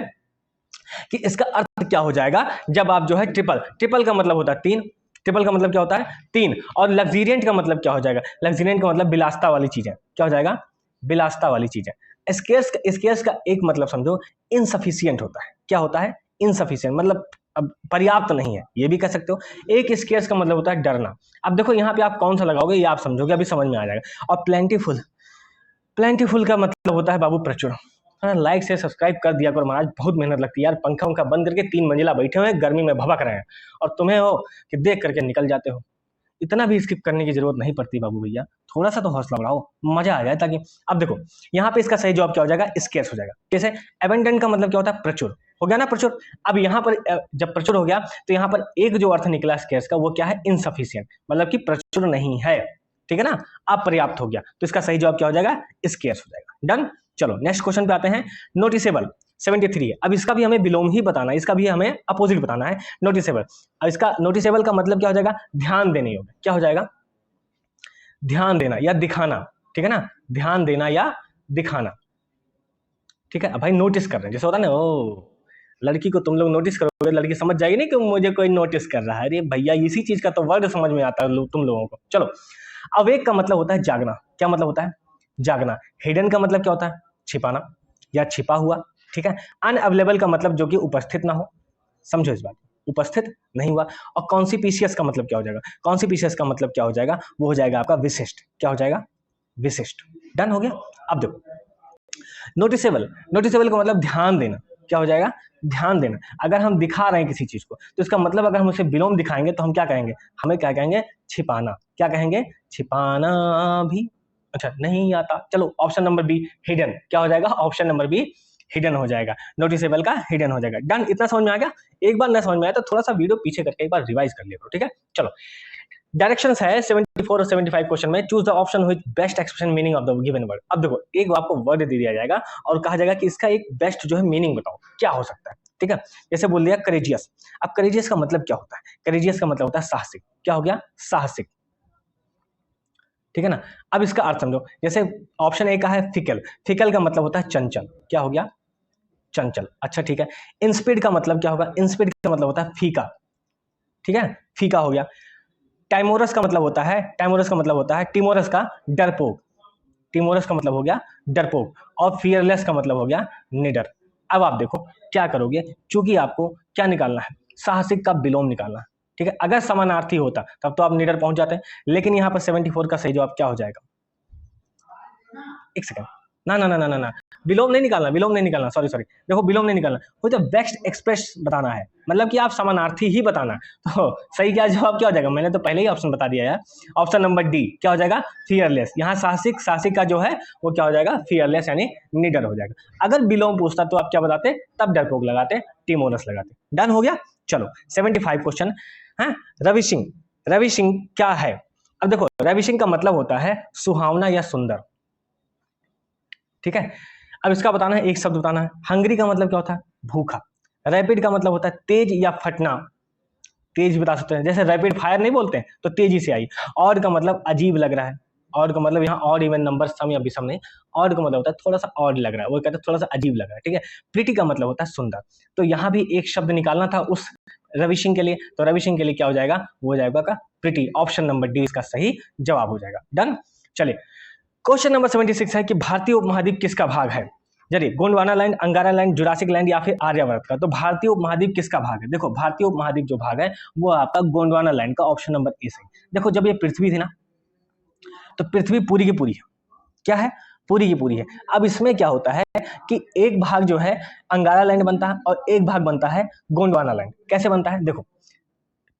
कि इसका अर्थ क्या हो जाएगा जब आप जो है ट्रिपल, ट्रिपल का मतलब होता है तीन, ट्रिपल का मतलब क्या होता है तीन, और लग्जरियंट का मतलब क्या हो जाएगा, लग्जरियंट का मतलब बिलासता वाली चीज है, क्या हो जाएगा, बिलासता वाली चीज है। स्केर्स का एक मतलब समझो इनसफिशियंट होता है, क्या होता है, इनसफिशियंट, मतलब अब पर्याप्त नहीं है, ये भी कह सकते हो। एक स्केर्स का मतलब होता है डरना। अब देखो यहाँ पे आप कौन सा लगाओगे ये आप समझोगे, अभी समझ में आ जाएगा। और प्लेंटीफुल, प्लेंटीफुल का मतलब होता है बाबू प्रचुर। लाइक से सब्सक्राइब कर दिया करो महाराज, बहुत मेहनत लगती है यार, पंखा उनका बंद करके 3 मंजिला बैठे हुए हैं, गर्मी में भभक रहे हैं, और तुम्हें हो कि देख करके निकल जाते हो। इतना भी स्किप करने की जरूरत नहीं पड़ती बाबू भैया, थोड़ा सा तो हौसला बढ़ाओ, मजा आ जाए ताकि। अब देखो यहाँ पे इसका सही जवाब क्या हो जाएगा, स्केर्स हो जाएगा। जैसे एबंडेंट का मतलब क्या होता है, प्रचुर, हो गया ना प्रचुर। अब यहाँ पर जब प्रचुर हो गया तो यहाँ पर एक जो अर्थ निकला स्केर्स का वो क्या है, इनसफिशियंट, मतलब कि प्रचुर नहीं है, ठीक है ना, अपर्याप्त हो गया, तो इसका सही जवाब क्या हो जाएगा, स्केर्स हो जाएगा। डन। चलो नेक्स्ट क्वेश्चन पे आते हैं। नोटिसेबल 73 है, अब इसका भी हमें विलोम ही बताना है, इसका भी हमें अपोजिट बताना है, नोटिसेबल। अब इसका नोटिसेबल का मतलब क्या हो जाएगा, ध्यान देने योग्य, क्या हो जाएगा, ध्यान देना या दिखाना, ठीक है ना, ध्यान देना या दिखाना, ठीक है। अब भाई नोटिस कर रहे हैं, जैसे होता है ना, ओ लड़की को तुम लोग नोटिस करोगे, लड़की समझ जाएगी नहीं कि मुझे कोई नोटिस कर रहा है, अरे भैया इसी चीज का तो वर्ड समझ में आता है तुम लोगों को। चलो, अवेक का मतलब होता है जागना, क्या मतलब होता है, जागना। हिडन का मतलब क्या होता है, छिपाना या छिपा हुआ, ठीक है। अनअवेलेबल का मतलब जो कि उपस्थित ना हो, समझो इस बात, उपस्थित नहीं हुआ। और कॉन्सिपिशियस का मतलब क्या हो जाएगा, कॉन्सिपिशियस का मतलब क्या हो जाएगा, वो हो जाएगा आपका विशिष्ट, क्या हो जाएगा, विशिष्ट। डन हो गया। अब देखो नोटिसेबल, नोटिसेबल का मतलब ध्यान देना, क्या हो जाएगा, ध्यान देना। अगर हम दिखा रहे हैं किसी चीज को तो इसका मतलब अगर हम उसे विलोम दिखाएंगे तो हम क्या कहेंगे, हमें क्या कहेंगे, छिपाना, क्या कहेंगे, छिपाना भी अच्छा नहीं आता। चलो ऑप्शन नंबर बी हिडन, क्या हो जाएगा, ऑप्शन नंबर बी हिडन हो जाएगा, नोटिसेबल का हिडन हो जाएगा। डन, इतना समझ में आ गया। एक बार ना समझ में आया तो थोड़ा सा वीडियो पीछे करके एक बार रिवाइज कर लिया करो, ठीक है। चलो डायरेक्शंस है 74 और 75 क्वेश्चन में, choose the option with best expression meaning of the given word. अब देखो एक आपको वर्ड दे दिया जाएगा और कहा जाएगा कि इसका एक बेस्ट जो है मीनिंग बताओ, क्या हो सकता है, ठीक है। जैसे बोल दिया करेजियस, अब करेजियस का मतलब क्या होता है, करेजियस का मतलब होता है साहसिक, क्या हो गया, साहसिक, ठीक है ना। अब इसका अर्थ समझो, जैसे ऑप्शन ए का है फिकल, फिकल का मतलब होता है चंचल, क्या हो गया, चंचल, अच्छा ठीक है। इंस्पीड का मतलब क्या होगा, इंस्पीड का मतलब होता है फीका, ठीक है, फीका हो गया। टाइमोरस का मतलब होता है, टाइमोरस का मतलब होता है टिमोरस का डरपोक, टिमोरस का मतलब हो गया डरपोक। और फियरलेस का मतलब हो गया निडर। अब आप देखो क्या करोगे, चूंकि आपको क्या निकालना है, साहसिक का विलोम निकालना है, ठीक है। अगर समानार्थी होता तब तो आप निडर पहुंच जाते, लेकिन यहाँ पर 74 का सही जवाब क्या हो जाएगा, एक सेकंड, ना ना ना ना ना ना, विलोम नहीं निकालना, विलोम नहीं निकालना, सॉरी सॉरी, देखो विलोम नहीं निकालना, वो जो बेस्ट एक्सप्रेस बताना है, मतलब कि आप समानार्थी ही बताना। तो सही क्या जवाब क्या हो जाएगा, मैंने तो पहले ही ऑप्शन बता दिया है, ऑप्शन नंबर डी क्या हो जाएगा, फियरलेस। यहाँ साहसिक, साहसिक का जो है वो क्या हो जाएगा, फियरलेस यानी निडर हो जाएगा। अगर विलोम पूछता तो आप क्या बताते, तब डरपोक लगाते, टिमोरस लगाते। डन हो गया। चलो 75 क्वेश्चन है, रवि सिंह, रवि सिंह क्या है। अब देखो रवि सिंह का मतलब होता है सुहावना या सुंदर, ठीक है। अब इसका बताना है, एक शब्द बताना है। हंग्री का मतलब क्या होता है, भूखा। रैपिड का मतलब होता है तेज या फटना, तेज बता सकते हैं, जैसे रैपिड फायर नहीं बोलते हैं तो तेजी से आई। और का मतलब अजीब लग रहा है, ऑड का मतलब यहाँ ऑड इवन नंबर, सम या विषम नहीं, ऑड का मतलब होता है थोड़ा सा ऑड लग रहा है, वो कहते हैं थोड़ा सा अजीब लग रहा है, ठीक है। प्रिटी का मतलब होता है सुंदर, तो यहाँ भी एक शब्द निकालना था उस रवि सिंह के लिए, तो रवि सिंह के लिए क्या हो जाएगा, वो हो जाएगा का प्रिटी, ऑप्शन नंबर डी इसका सही जवाब हो जाएगा। डन। चलिए क्वेश्चन नंबर 76 है कि भारतीय उपमहाद्वीप किसका भाग है। चलिए गोंडवाना लैंड, अंगारा लैंड, जुरासिक लैंड या फिर आर्यवर्त का। तो भारतीय उपमहाद्वीप किसका भाग है, देखो भारतीय उपमहाद्वीप जो भाग है वो आपका गोंडवाना लैंड का, ऑप्शन नंबर ए सही। देखो जब ये पृथ्वी थी ना, तो पृथ्वी पूरी की पूरी है, क्या है, पूरी की पूरी है। अब इसमें क्या होता है कि एक भाग जो है अंगारा लैंड बनता है और एक भाग बनता है गोंडवाना लैंड। कैसे बनता है, देखो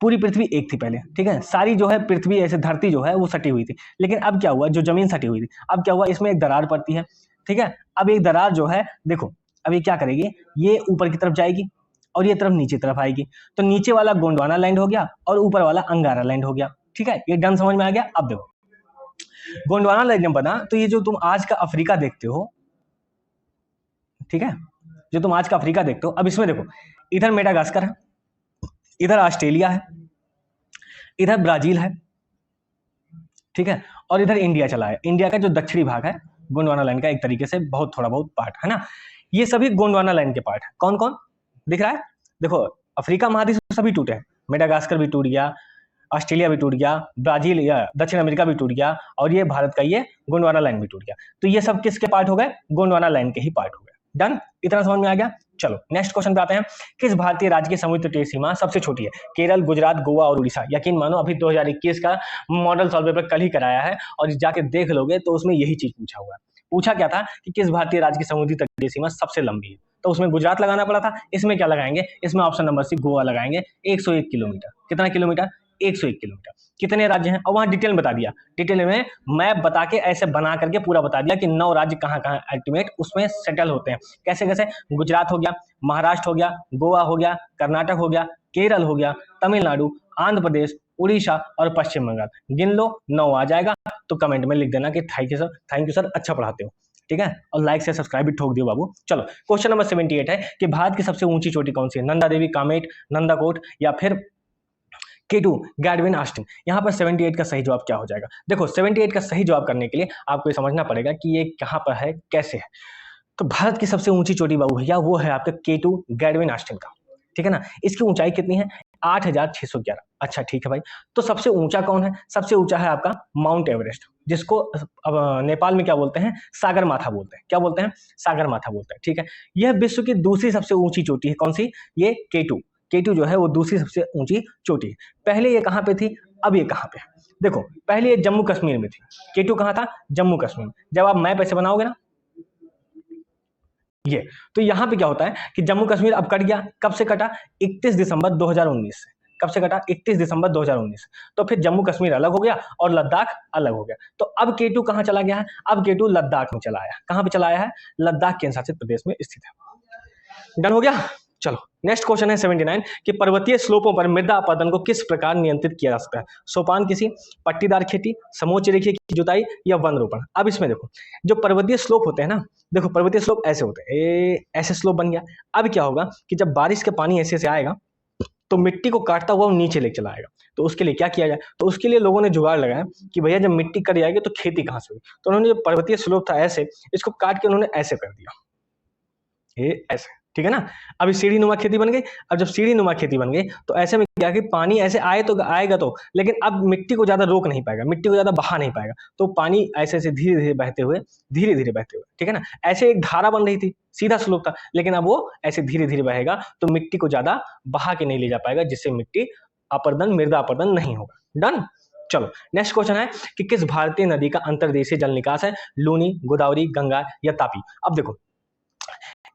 पूरी पृथ्वी एक थी पहले, ठीक है, सारी जो है पृथ्वी ऐसे धरती जो है वो सटी हुई थी, लेकिन अब क्या हुआ, जो जमीन सटी हुई थी, अब क्या हुआ, इसमें एक दरार पड़ती है, ठीक है। अब एक दरार जो है देखो, अब ये क्या करेगी, ये ऊपर की तरफ जाएगी और ये तरफ नीचे तरफ आएगी, तो नीचे वाला गोंडवाना लैंड हो गया और ऊपर वाला अंगारा लैंड हो गया, ठीक है। ये डन समझ में आ गया। अब देखो गोंडवाना लैंड बना, तो ये जो तुम आज का अफ्रीका देखते हो, ठीक है, जो तुम आज का अफ्रीका देखते हो, अब इसमें देखो इधर मेडागास्कर है, इधर ऑस्ट्रेलिया है, इधर ब्राजील है, ठीक है, और इधर इंडिया चला है। इंडिया का जो दक्षिणी भाग है गोंडवाना लैंड का, एक तरीके से बहुत थोड़ा बहुत पार्ट है ना, ये सभी गोंडवाना लैंड के पार्ट है। कौन कौन दिख रहा है, देखो अफ्रीका महाद्वीप सभी टूटे हैं, मेडागास्कर भी टूट गया, ऑस्ट्रेलिया भी टूट गया, ब्राजील या दक्षिण अमेरिका भी टूट गया, और ये भारत का ये गोंडवाना लैंड भी टूट गया। तो ये सब किसके पार्ट हो गए, गोंडवाना लैंड के ही पार्ट हो गए। डन, इतना समझ में आ गया। चलो नेक्स्ट क्वेश्चन पे आते हैं। किस भारतीय राज्य की समुद्र तटीय सीमा सबसे छोटी है, केरल, गुजरात, गोवा और उड़ीसा। यकीन मानो अभी 2021 का मॉडल सॉल्व पेपर कल ही कराया है और जाके देख लोगे तो उसमें यही चीज पूछा हुआ है। पूछा क्या था कि किस भारतीय राज्य की समुद्री तटीय सीमा सबसे लंबी है, तो उसमें गुजरात लगाना पड़ा था, इसमें क्या लगाएंगे, इसमें ऑप्शन नंबर सी गोवा लगाएंगे। 101 किलोमीटर, कितना किलोमीटर, 101 किलोमीटर। कितने राज्य हैं, और वहां डिटेल में बता दिया, डिटेल में मैप बता के ऐसे बना करके पूरा बता दिया कि 9 राज्य कहाँ कहाँ अल्टीमेट उसमें सेटल होते हैं। कैसे कैसे, गुजरात हो गया, महाराष्ट्र हो गया, गोवा हो गया, कर्नाटक हो गया, केरल हो गया, तमिलनाडु, आंध्र प्रदेश, उड़ीसा और पश्चिम बंगाल। गिन लो, 9 आ जाएगा। तो कमेंट में लिख देना कि थैंक यू सर, अच्छा पढ़ाते हो, ठीक है, और लाइक से सब्सक्राइब भी ठोक दियो बाबू। चलो क्वेश्चन नंबर 78 है कि भारत की सबसे ऊंची चोटी कौन सी है, नंदा देवी, कामेट, नंदाकोट या फिर K2 गैडविन ऑस्टिन। यहाँ पर 78 का सही जवाब क्या हो जाएगा, देखो 78 का सही जवाब करने के लिए आपको ये समझना पड़ेगा कि ये कहाँ पर है, कैसे है। तो भारत की सबसे ऊंची चोटी बाबू भैया वो है आपका K2 गैडविन ऑस्टिन का, ठीक है ना। इसकी ऊंचाई कितनी है, 8611। अच्छा ठीक है भाई, तो सबसे ऊंचा कौन है, सबसे ऊंचा है आपका माउंट एवरेस्ट, जिसको अब नेपाल में क्या बोलते हैं, सागर माथा बोलते हैं। क्या बोलते हैं, सागर माथा बोलते हैं, ठीक है। यह विश्व की दूसरी सबसे ऊंची चोटी है, कौन सी, ये K2 जो है वो दूसरी सबसे ऊंची चोटी है। पहले ये कहाँ पे थी, अब ये कहाँ पे है, देखो पहले ये जम्मू कश्मीर में थी। K2 कहाँ था, जम्मू कश्मीर। जब आप मैप ऐसे बनाओगे ना ये, तो यहाँ पे क्या होता है कि जम्मू कश्मीर अब कट गया, कब से कटा, 31 दिसंबर 2019 से। कब से कटा, 31 दिसंबर 2019। तो फिर जम्मू कश्मीर अलग हो गया और लद्दाख अलग हो गया। तो अब K2 कहाँ चला गया है, अब K2 लद्दाख में चला आया। कहाँ पे चला आया है, लद्दाख केंद्र शासित प्रदेश में स्थित है। डन हो गया। चलो नेक्स्ट क्वेश्चन है 79 कि पर्वतीय स्लोपों पर मृदा अपरदन को किस प्रकार नियंत्रित किया जा सकता है, सोपान कृषि, पट्टीदार खेती, समोच्च रेखीय की जुताई या वन रोपण। अब इसमें देखो जो पर्वतीय स्लोप होते हैं ना, देखो पर्वतीय स्लोप ऐसे होते हैं, ऐसे स्लोप बन गया। अब क्या होगा कि जब बारिश के पानी ऐसे से आएगा तो मिट्टी को काटता हुआ नीचे ले चला आएगा। तो उसके लिए क्या किया जाए, तो उसके लिए लोगों ने जुगाड़ लगाया कि भैया जब मिट्टी कट जाएगी तो खेती कहाँ से होगी। तो उन्होंने जो पर्वतीय स्लोप था ऐसे, इसको काट के उन्होंने ऐसे कर दिया, ये ऐसे, ठीक है ना। अभी सीढ़ी नुमा खेती बन गई। अब जब सीढ़ी नुमा खेती बन गई तो ऐसे में क्या कि पानी ऐसे आए तो आएगा तो, लेकिन अब मिट्टी को ज्यादा रोक नहीं पाएगा, मिट्टी को ज्यादा बहा नहीं पाएगा, तो पानी ऐसे ऐसे धीरे धीरे बहते हुए, ठीक है ना। ऐसे एक धारा बन रही थी, सीधा स्लोप था, लेकिन अब वो ऐसे धीरे धीरे बहेगा तो मिट्टी को ज्यादा बहा के नहीं ले जा पाएगा, जिससे मिट्टी अपरदन, मृदा अपरदन नहीं होगा। डन। चलो नेक्स्ट क्वेश्चन है कि किस भारतीय नदी का अंतर्देशीय जल निकास है, लूनी, गोदावरी, गंगा या तापी। अब देखो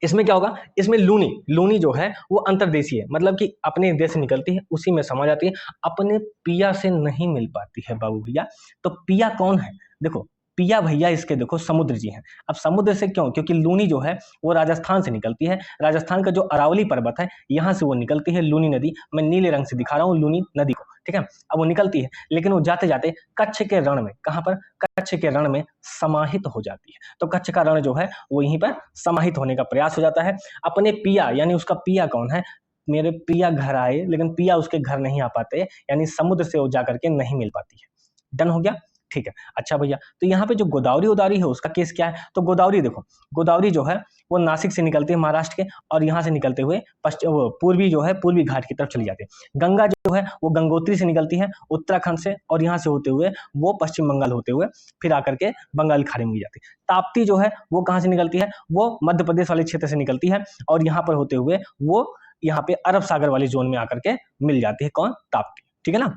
इसमें क्या होगा, इसमें लूनी जो है वो अंतर्देशीय है, मतलब कि अपने देश से निकलती है, उसी में समा जाती है, अपने पिया से नहीं मिल पाती है बाबू भैया। तो पिया कौन है, देखो पिया भैया इसके देखो समुद्र जी हैं। अब समुद्र से क्यों, क्योंकि लूनी जो है वो राजस्थान से निकलती है, राजस्थान का जो अरावली पर्वत है यहाँ से वो निकलती है लूनी नदी। मैं नीले रंग से दिखा रहा हूँ लूनी नदी को, ठीक है। अब वो निकलती है, लेकिन वो जाते जाते कच्छ के रण में, कहाँ पर, कच्छ के रण में समाहित हो जाती है। तो कच्छ का रण जो है वो यहीं पर समाहित होने का प्रयास हो जाता है। अपने पिया, यानी उसका पिया कौन है, मेरे पिया घर आए, लेकिन पिया उसके घर नहीं आ पाते, यानी समुद्र से वो जाकर के नहीं मिल पाती है। डन हो गया। ठीक है, अच्छा भैया, तो यहाँ पे जो गोदावरी उदावरी है उसका केस क्या है? तो गोदावरी देखो, गोदावरी जो है वो नासिक से निकलती है महाराष्ट्र के, और यहाँ से निकलते हुए पूर्वी जो है पूर्वी घाट की तरफ चली जाती है। गंगा जो है वो गंगोत्री से निकलती है उत्तराखंड से, और यहाँ से होते हुए वो पश्चिम बंगाल होते हुए फिर आकर के बंगाल खाड़ी में जाती है। ताप्ती जो है वो कहाँ से निकलती है? वो मध्य प्रदेश वाले क्षेत्र से निकलती है, और यहाँ पर होते हुए वो यहाँ पे अरब सागर वाले जोन में आकर के मिल जाती है। कौन? ताप्ती। ठीक है ना,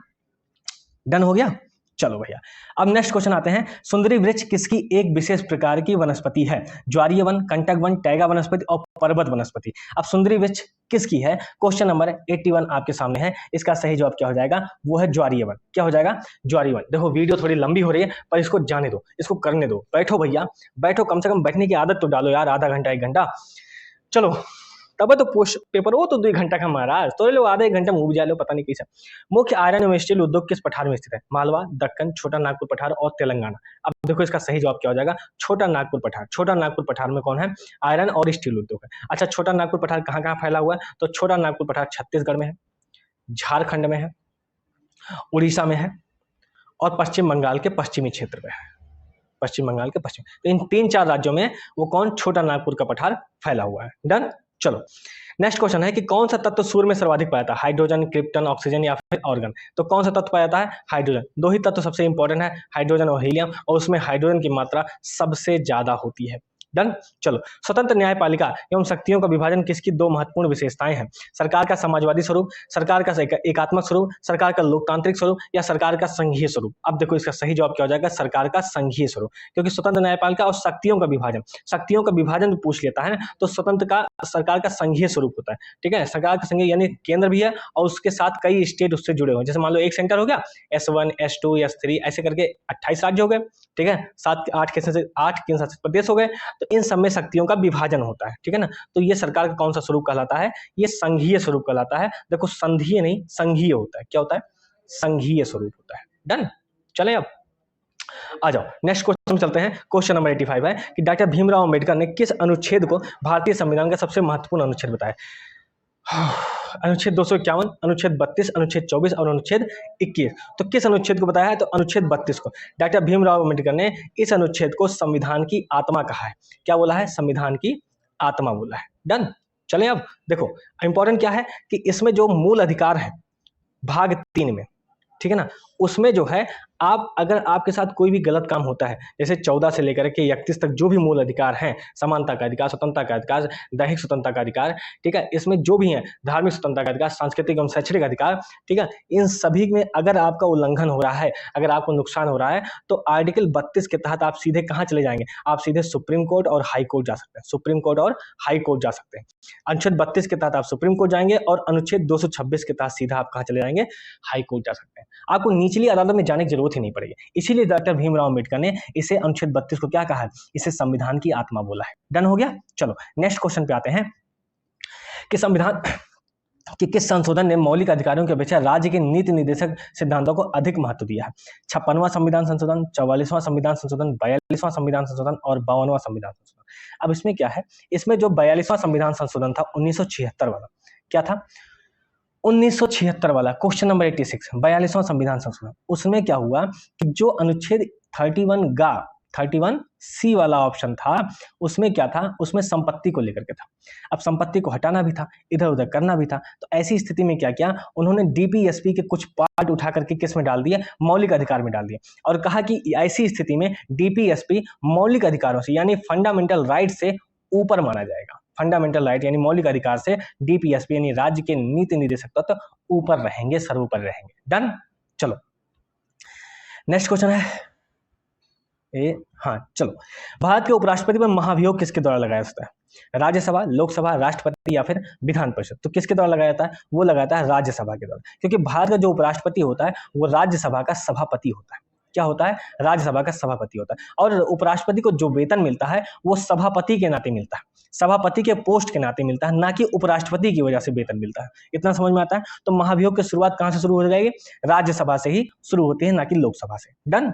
डन हो गया। चलो भैया, अब नेक्स्ट क्वेश्चन आते हैं। सुंदरी वृक्ष किसकी एक विशेष प्रकार की वनस्पति है? ज्वारीय वन, कंटक वन, टैगा वनस्पति और पर्वत वनस्पति। अब सुंदरी वृक्ष किसकी है? क्वेश्चन नंबर 81 आपके सामने है। इसका सही जवाब क्या हो जाएगा? वो है ज्वारीय वन। क्या हो जाएगा? ज्वारीय वन। देखो वीडियो थोड़ी लंबी हो रही है, पर इसको जाने दो, इसको करने दो। बैठो भैया, बैठो, कम से कम बैठने की आदत तो डालो यार, आधा घंटा 1 घंटा। चलो, तब तो पोस्ट पेपर हो तो 2 घंटा का महाराज, तो लोग आधा 1 घंटा मुंह बुझा लो, पता नहीं कैसा। मुख्य आयरन एवं स्टील उद्योग किस पठार में स्थित है? मालवा, दक्कन, छोटा नागपुर पठार और तेलंगाना। अब देखो इसका सही जवाब क्या हो जाएगा? छोटा नागपुर पठार। छोटा नागपुर पठार में कौन है? आयरन और स्टील उद्योग है। अच्छा, छोटा नागपुर पठार कहाँ कहाँ फैला हुआ है? तो छोटा नागपुर पठार छत्तीसगढ़ में है, झारखंड में है, उड़ीसा में है, और पश्चिम बंगाल के पश्चिमी क्षेत्र में है। पश्चिम बंगाल के पश्चिम, तो इन 3-4 राज्यों में वो कौन? छोटा नागपुर का पठार फैला हुआ है। डन। चलो, नेक्स्ट क्वेश्चन है कि कौन सा तत्व सूर्य में सर्वाधिक पाया जाता है? हाइड्रोजन, क्रिप्टन, ऑक्सीजन या फिर ऑर्गन। तो कौन सा तत्व पाया जाता है? हाइड्रोजन। 2 ही तत्व सबसे इंपॉर्टेंट है, हाइड्रोजन और हीलियम, और उसमें हाइड्रोजन की मात्रा सबसे ज्यादा होती है। डन। चलो, स्वतंत्र न्यायपालिका एवं शक्तियों का विभाजन किसकी 2 महत्वपूर्ण विशेषताएं हैं? सरकार का समाजवादी स्वरूप, सरकार का एकात्मक स्वरूप, सरकार का लोकतांत्रिक स्वरूप या सरकार का संघीय स्वरूप। अब देखो इसका सही जवाब क्या हो जाएगा? सरकार का संघीय स्वरूप, क्योंकि स्वतंत्र न्यायपालिका और शक्तियों का विभाजन, शक्तियों का विभाजन पूछ लेता है ना, तो स्वतंत्र का सरकार का संघीय स्वरूप होता है। ठीक है, सरकार का संघीय यानी केंद्र भी है और उसके साथ कई स्टेट उससे जुड़े हुए हैं। जैसे मान लो एक सेंटर हो गया, S1, S2, S3 ऐसे करके 28 राज्य हो गए। ठीक है, 8 केंद्र शासित प्रदेश हो गए। तो इन सब में शक्तियों का विभाजन होता है। ठीक है ना, तो ये सरकार का कौन सा स्वरूप कहलाता है? ये संघीय स्वरूप कहलाता है। देखो, संघीय नहीं, संघीय होता है। क्या होता है? संघीय स्वरूप होता है। डन। चले, अब आ जाओ नेक्स्ट क्वेश्चन में चलते हैं। क्वेश्चन नंबर 85 है कि डॉक्टर भीमराव अंबेडकर ने किस अनुच्छेद को भारतीय संविधान का सबसे महत्वपूर्ण अनुच्छेद बताया? अनुच्छेद 251, अनुच्छेद 32, अनुच्छेद 24 और अनुच्छेद 21। तो किस अनुच्छेद को बताया है? तो अनुच्छेद 32 को। डॉक्टर भीमराव अंबेडकर ने इस अनुच्छेद को संविधान की आत्मा कहा है। क्या बोला है? संविधान की आत्मा बोला है। डन। चलें, अब देखो इंपॉर्टेंट क्या है कि इसमें जो मूल अधिकार है भाग 3 में, ठीक है ना, उसमें जो है आप अगर आपके साथ कोई भी गलत काम होता है, जैसे 14 से लेकर के 31 तक जो भी मूल अधिकार हैं, समानता का अधिकार, स्वतंत्रता का अधिकार, दैहिक स्वतंत्रता का अधिकार, ठीक है, इसमें जो भी है, धार्मिक स्वतंत्रता का अधिकार, सांस्कृतिक एवं शैक्षणिक अधिकार, ठीक है, इन सभी में अगर आपका उल्लंघन हो रहा है, अगर आपको नुकसान हो रहा है, तो आर्टिकल 32 के तहत आप सीधे कहाँ चले जाएंगे? आप सीधे सुप्रीम कोर्ट और हाई कोर्ट जा सकते हैं। सुप्रीम कोर्ट और हाई कोर्ट जा सकते हैं। अनुच्छेद 32 के तहत आप सुप्रीम कोर्ट जाएंगे और अनुच्छेद 226 के तहत सीधा आप कहाँ चले जाएंगे? हाई कोर्ट जा सकते हैं। आपको निचली अदालत में जाने की जरूरत ही नहीं पड़ेगी। इसीलिए डॉक्टर भीमराव अंबेडकर ने इसे अनुच्छेद 32 को क्या कहा है? इसे संविधान की आत्मा बोला है। डन हो गया। चलो नेक्स्ट क्वेश्चन पे आते हैं कि संविधान कि किस संशोधन ने मौलिक अधिकारों की अपेक्षा राज्य के नीति निर्देशक सिद्धांतों को अधिक महत्व दिया है? 56वां संविधान संशोधन, 44वां संविधान संशोधन, 42वां संविधान संशोधन और 52वां संविधान संशोधन। अब इसमें क्या है? इसमें जो 42वां संविधान संशोधन था 1976 वाला, क्या था? 1976 वाला क्वेश्चन नंबर 86, 42वां संविधान संशोधन। उसमें क्या हुआ कि जो अनुच्छेद 31C वाला ऑप्शन था, उसमें क्या था? उसमें संपत्ति को लेकर के था। अब संपत्ति को हटाना भी था, इधर उधर करना भी था, तो ऐसी स्थिति में क्या किया उन्होंने? डीपीएसपी के कुछ पार्ट उठा करके किस में डाल दिए? मौलिक अधिकार में डाल दिए, और कहा कि ऐसी स्थिति में डीपीएसपी मौलिक अधिकारों से यानी फंडामेंटल राइट से ऊपर माना जाएगा। फंडामेंटल राइट यानी मौलिक अधिकार से डीपीएसपी यानी राज्य के नीति निर्देशक तत्व तो ऊपर रहेंगे, सर्वोपर रहेंगे। डन। चलो नेक्स्ट क्वेश्चन है हाँ चलो, भारत के उपराष्ट्रपति पर महाभियोग किसके द्वारा लगाया जाता है? राज्यसभा, लोकसभा, राष्ट्रपति या फिर विधान परिषद? तो किसके द्वारा लगाया जाता है? वो लगाता है राज्यसभा के द्वारा, क्योंकि भारत का जो उपराष्ट्रपति होता है वो राज्यसभा का सभापति होता है। क्या होता है? राज्यसभा का सभापति होता है। और उपराष्ट्रपति को जो वेतन मिलता है वो सभापति के नाते मिलता है, सभापति के पोस्ट के नाते मिलता है, ना कि उपराष्ट्रपति की वजह से वेतन मिलता है। इतना समझ में आता है? तो महाभियोग की शुरुआत कहां से शुरू हो जाएगी? राज्यसभा से ही शुरू होती है, ना कि लोकसभा से। डन।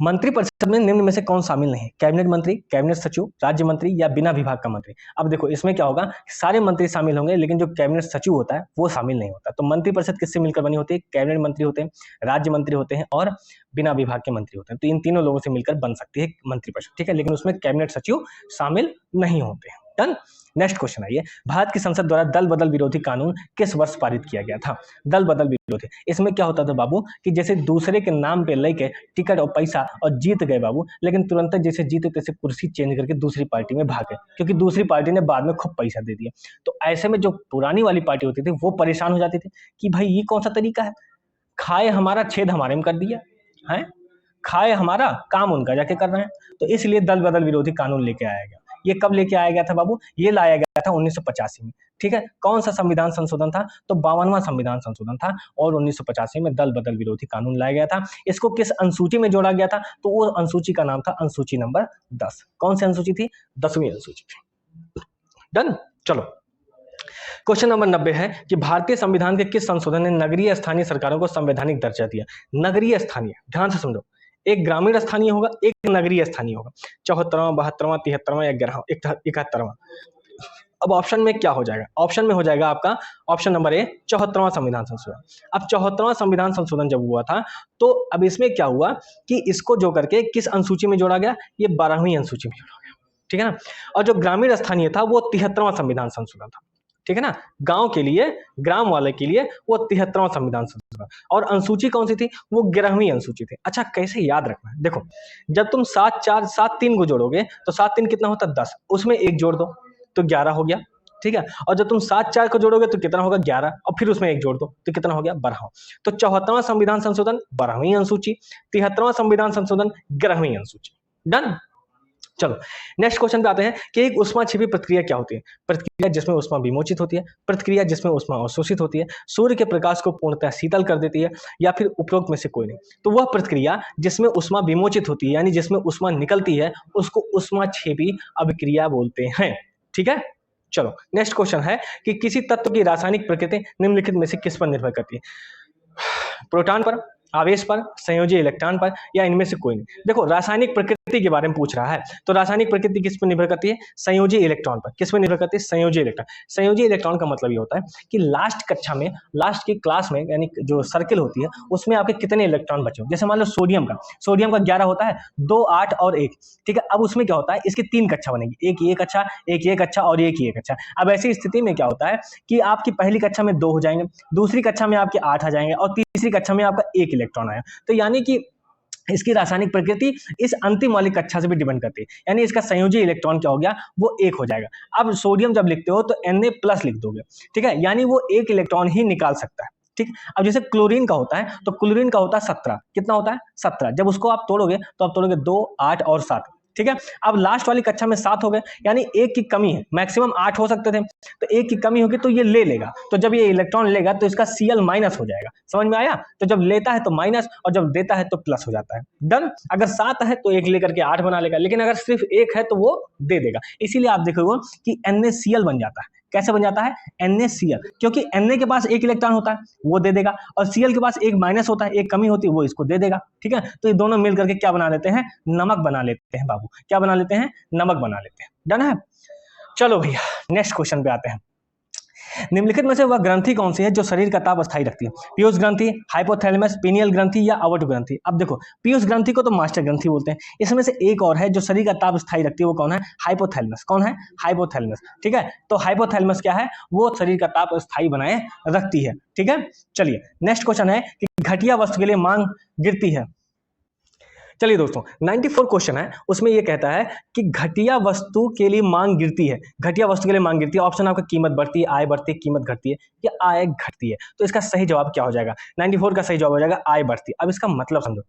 मंत्रिपरिषद में निम्न में से कौन शामिल नहीं है? कैबिनेट मंत्री, कैबिनेट सचिव, राज्य मंत्री या बिना विभाग का मंत्री। अब देखो इसमें क्या होगा, सारे मंत्री शामिल होंगे लेकिन जो कैबिनेट सचिव होता है वो शामिल नहीं होता। तो मंत्रिपरिषद किससे मिलकर बनी होती है? कैबिनेट मंत्री होते हैं, राज्य मंत्री होते हैं और बिना विभाग के मंत्री होते हैं। तो इन तीनों लोगों से मिलकर बन सकती है मंत्रिपरिषद, ठीक है, लेकिन उसमें कैबिनेट सचिव शामिल नहीं होते हैं। डन। नेक्स्ट क्वेश्चन आइए, भारत की संसद द्वारा दल बदल विरोधी कानून किस वर्ष पारित किया गया था? दल बदल विरोधी, इसमें क्या होता था बाबू कि जैसे दूसरे के नाम पे लेके टिकट और पैसा और जीत गए बाबू, लेकिन तुरंत जैसे जीते तैसे कुर्सी चेंज करके दूसरी पार्टी में भागे, क्योंकि दूसरी पार्टी ने बाद में खूब पैसा दे दिया। तो ऐसे में जो पुरानी वाली पार्टी होती थी वो परेशान हो जाती थी कि भाई ये कौन सा तरीका है, खाए हमारा छेद हमारे में कर दिया है, खाए हमारा काम उनका जाके कर रहे हैं। तो इसलिए दल बदल विरोधी कानून लेके आया गया। ये कब लेके आया गया था बाबू? ये लाया गया था 1985 में, ठीक है। कौन सा संविधान संशोधन था? तो 52वां संविधान संशोधन था और 1985 में दल बदल विरोधी कानून लाया गया था। इसको किस अनुसूची में जोड़ा गया था? तो वो अनुसूची का नाम था अनुसूची नंबर 10। कौन सी अनुसूची थी? 10वीं अनुसूची थी। डन। चलो क्वेश्चन नंबर 90 है कि भारतीय संविधान के किस संशोधन ने नगरीय स्थानीय सरकारों को संवैधानिक दर्जा दिया? नगरीय स्थानीय, ध्यान से समझो, एक ग्रामीण स्थानीय होगा, एक नगरीय स्थानीय होगा। 74वां, 72वां, 73वां या 71वां। अब ऑप्शन में क्या हो जाएगा? ऑप्शन में हो जाएगा आपका ऑप्शन नंबर ए 74वां संविधान संशोधन। अब 74वां संविधान संशोधन जब हुआ था तो अब इसमें क्या हुआ कि इसको जो करके किस अनुसूची में जोड़ा गया? ये 12वीं अनुसूची में जोड़ा गया, ठीक है ना। और जो ग्रामीण स्थानीय था वो 73वां संविधान संशोधन था, ठीक है ना। गांव के लिए, ग्राम वाले के लिए वो 73वां संविधान संशोधन। और अनुसूची कौन सी थी? वो 11वीं अनुसूची थी। अच्छा कैसे याद रखना है? देखो जब तुम 7 4 7 3 को जोड़ोगे तो 7 3 कितना होता है? 10, उसमें एक जोड़ दो तो 11 हो गया, ठीक है। और जब तुम 7 4 को जोड़ोगे तो कितना होगा? 11, और फिर उसमें एक जोड़ दो तो कितना हो गया? 12। तो 74वां संविधान संशोधन 12वीं अनुसूची, 73वां संविधान संशोधन 11वीं अनुसूची। डन। चलो नेक्स्ट क्वेश्चन पे आते हैं कि एक ऊष्मा छिपी प्रतिक्रिया क्या होती है? प्रतिक्रिया जिसमें ऊष्मा विमोचित होती है, प्रतिक्रिया जिसमें ऊष्मा अवशोषित होती है, सूर्य के प्रकाश को पूर्णतः शीतल कर देती है, या फिर उपरोक्त में से कोई नहीं। तो वह प्रतिक्रिया जिसमें ऊष्मा विमोचित होती है यानी जिसमें ऊष्मा निकलती है उसको ऊष्मा छिपी अभिक्रिया बोलते हैं, ठीक है। चलो नेक्स्ट क्वेश्चन है कि किसी तत्व की रासायनिक प्रकृति निम्नलिखित में से किस पर निर्भर करती है? प्रोटॉन पर, आवेश पर, संयोजी इलेक्ट्रॉन पर, या इनमें से कोई नहीं। देखो रासायनिक प्रकृति के बारे में पूछ रहा है तो रासायनिक प्रकृति किस पर निर्भर करती है? संयोजी इलेक्ट्रॉन पर। किस पर निर्भर करती है? संयोजी इलेक्ट्रॉन। संयोजी इलेक्ट्रॉन का मतलब ये होता है कि लास्ट कक्षा में, लास्ट की क्लास में, यानी जो सर्किल होती है उसमें आपके कितने इलेक्ट्रॉन बचे हो। जैसे मान लो सोडियम का 11 होता है, 2 8 और 1, ठीक है। अब उसमें क्या होता है, इसकी 3 कक्षा बनेगी, एक ये कक्षा, एक ये कक्षा और एक ये कक्षा। अब ऐसी स्थिति में क्या होता है कि आपकी पहली कक्षा में 2 हो जाएंगे, दूसरी कक्षा में आपके 8 आ जाएंगे और तीसरी कक्षा में आपका 1 इलेक्ट्रॉन आया। तो यानी कि इसकी रासायनिक प्रकृति इस अंतिम वाली कक्षा से भी डिपेंड करती है, यानी इसका संयोजी इलेक्ट्रॉन क्या हो गया? वो 1 हो जाएगा। अब सोडियम जब लिखते हो तो Na+ लिख दोगे, ठीक है, यानी वो 1 इलेक्ट्रॉन ही निकाल सकता है, ठीक। अब जैसे क्लोरीन का होता है तो क्लोरीन का होता है 17, कितना होता है? 17। जब उसको आप तोड़ोगे तो आप तोड़ोगे 2 8 और 7, ठीक है। अब लास्ट वाली कक्षा में 7 हो गए, यानी 1 की कमी है, मैक्सिमम 8 हो सकते थे, तो 1 की कमी होगी तो ये ले लेगा, तो जब ये इलेक्ट्रॉन लेगा तो इसका Cl- हो जाएगा। समझ में आया? तो जब लेता है तो माइनस और जब देता है तो प्लस हो जाता है। डन। अगर 7 है तो 1 लेकर के 8 बना लेगा, लेकिन अगर सिर्फ 1 है तो वो दे देगा। इसीलिए आप देखोगे कि NaCl बन जाता है। कैसे बन जाता है? NaCl, क्योंकि Na के पास 1 इलेक्ट्रॉन होता है वो दे देगा और Cl के पास 1 माइनस होता है, 1 कमी होती है, वो इसको दे देगा, ठीक है। तो ये दोनों मिलकर के क्या बना लेते हैं? नमक बना लेते हैं बाबू। क्या बना लेते हैं? नमक बना लेते हैं। डन है। चलो भैया नेक्स्ट क्वेश्चन पे आते हैं। निम्नलिखित में से वह ग्रंथि कौन सी है जो शरीर का ताप स्थायी रखती है? पीयूष ग्रंथि, हाइपोथैलेमस, पीनियल ग्रंथि या अवॉर्ड ग्रंथि। अब देखो पीयूष ग्रंथि को तो मास्टर ग्रंथि बोलते हैं, इसमें से एक और है जो शरीर का ताप स्थायी रखती है, वो कौन है? हाइपोथैलेमस। कौन है? हाइपोथैलेमस, ठीक है। तो हाइपोथैलेमस क्या है? वो शरीर का ताप स्थायी बनाए रखती है, ठीक है। चलिए नेक्स्ट क्वेश्चन है कि घटिया वस्तु के लिए मांग गिरती है। चलिए दोस्तों 94 क्वेश्चन है, उसमें ये कहता है कि घटिया वस्तु के लिए मांग गिरती है। घटिया वस्तु के लिए मांग गिरती है, ऑप्शन आपका कीमत बढ़ती है, आय बढ़ती है, कीमत घटती है या आय घटती है। तो इसका सही जवाब क्या हो जाएगा? 94 का सही जवाब हो जाएगा आय बढ़ती। अब इसका मतलब समझो,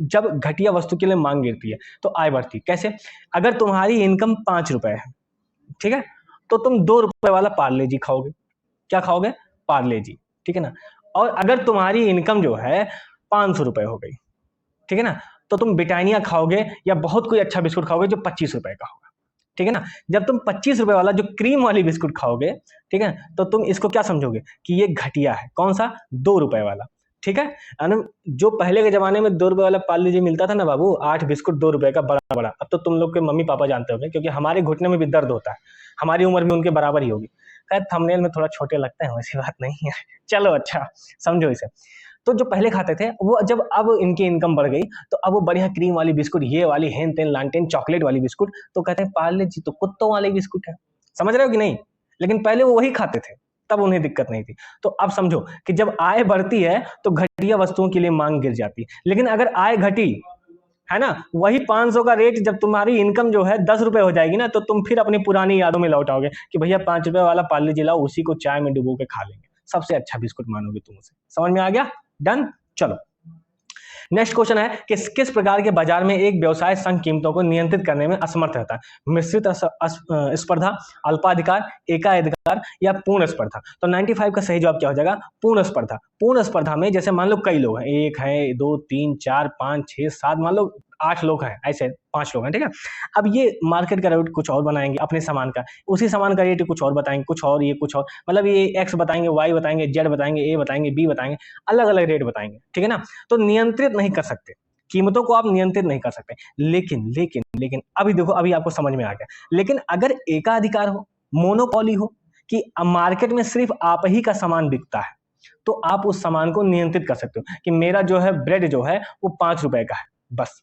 जब घटिया वस्तु के लिए मांग गिरती है तो आय बढ़ती। कैसे? अगर तुम्हारी इनकम 5 रुपए है, ठीक है, तो तुम 2 रुपए वाला पार्ले जी खाओगे। क्या खाओगे? पार्ले जी, ठीक है ना। और अगर तुम्हारी इनकम जो है 500 रुपए हो गई, ठीक है ना, तो तुम ब्रिटानिया खाओगे या बहुत कोई अच्छा बिस्कुट खाओगे जो 25 रुपए का होगा, ठीक है ना। जब तुम 25 रुपए वाला जो क्रीम वाली बिस्कुट खाओगे, ठीक है, तो तुम इसको क्या समझोगे कि ये घटिया है। कौन सा? 2 रुपए वाला, ठीक है। जो पहले के जमाने में 2 रुपए वाला पार्ले जी मिलता था ना बाबू, 8 बिस्कुट 2 रुपए का बड़ा बड़ा, अब तो तुम लोग के मम्मी पापा जानते होंगे, क्योंकि हमारे घुटने में भी दर्द होता है, हमारी उम्र भी उनके बराबर ही होगी। खैर थंबनेल में थोड़ा छोटे लगते हैं, वैसी बात नहीं है। चलो अच्छा, समझो इसे। तो जो पहले खाते थे वो, जब अब इनकी इनकम बढ़ गई तो अब वो बढ़िया क्रीम वाली बिस्कुट, ये वाली हेन तेन लालटेन चॉकलेट वाली बिस्कुट, तो कहते हैं पार्ले जी तो कुत्तों वाली बिस्कुट है। समझ रहे हो कि नहीं? लेकिन पहले वो वही खाते थे, तब उन्हें दिक्कत नहीं थी। तो अब समझो कि जब आय बढ़ती है तो घटिया वस्तुओं के लिए मांग गिर जाती है, लेकिन अगर आय घटी, है ना, वही 500 का रेट जब तुम्हारी इनकम जो है 10 रुपए हो जाएगी ना, तो तुम फिर अपनी पुरानी यादों में लौट आओगे कि भैया 5 रुपए वाला पार्ले जी लाओ, उसी को चाय में डुबो के खा लेंगे, सबसे अच्छा बिस्कुट मानोगे तुम उसे। समझ में आ गया? डन। चलो नेक्स्ट क्वेश्चन है कि किस प्रकार के बाजार में एक व्यवसाय संघ कीमतों को नियंत्रित करने में असमर्थ रहता है? मिश्रित स्पर्धा, अल्पाधिकार, एकाधिकार या पूर्ण स्पर्धा? तो 95 का सही जवाब क्या हो जाएगा? पूर्ण स्पर्धा। पूर्ण स्पर्धा में जैसे मान लो कई लोग हैं, 1 है, 2, 3, 4, 5, 6, 7, मान लो 8 लोग हैं, ऐसे 5 लोग हैं, ठीक है। अब ये मार्केट का रेट कुछ और बनाएंगे अपने सामान का, उसी सामान का रेट कुछ और बताएंगे, कुछ और, ये कुछ और, मतलब ये एक्स बताएंगे, वाई बताएंगे, जेड बताएंगे, ए बताएंगे, बी बताएंगे, अलग अलग रेट बताएंगे, ठीक है ना। तो नियंत्रित नहीं कर सकते, कीमतों को आप नियंत्रित नहीं कर सकते। लेकिन लेकिन लेकिन अभी देखो, अभी आपको समझ में आ गया। लेकिन अगर एकाधिकार हो, मोनोपोली हो, कि मार्केट में सिर्फ आप ही का सामान बिकता है, तो आप उस सामान को नियंत्रित कर सकते हो कि मेरा जो है ब्रेड जो है वो 5 रुपए का है, बस।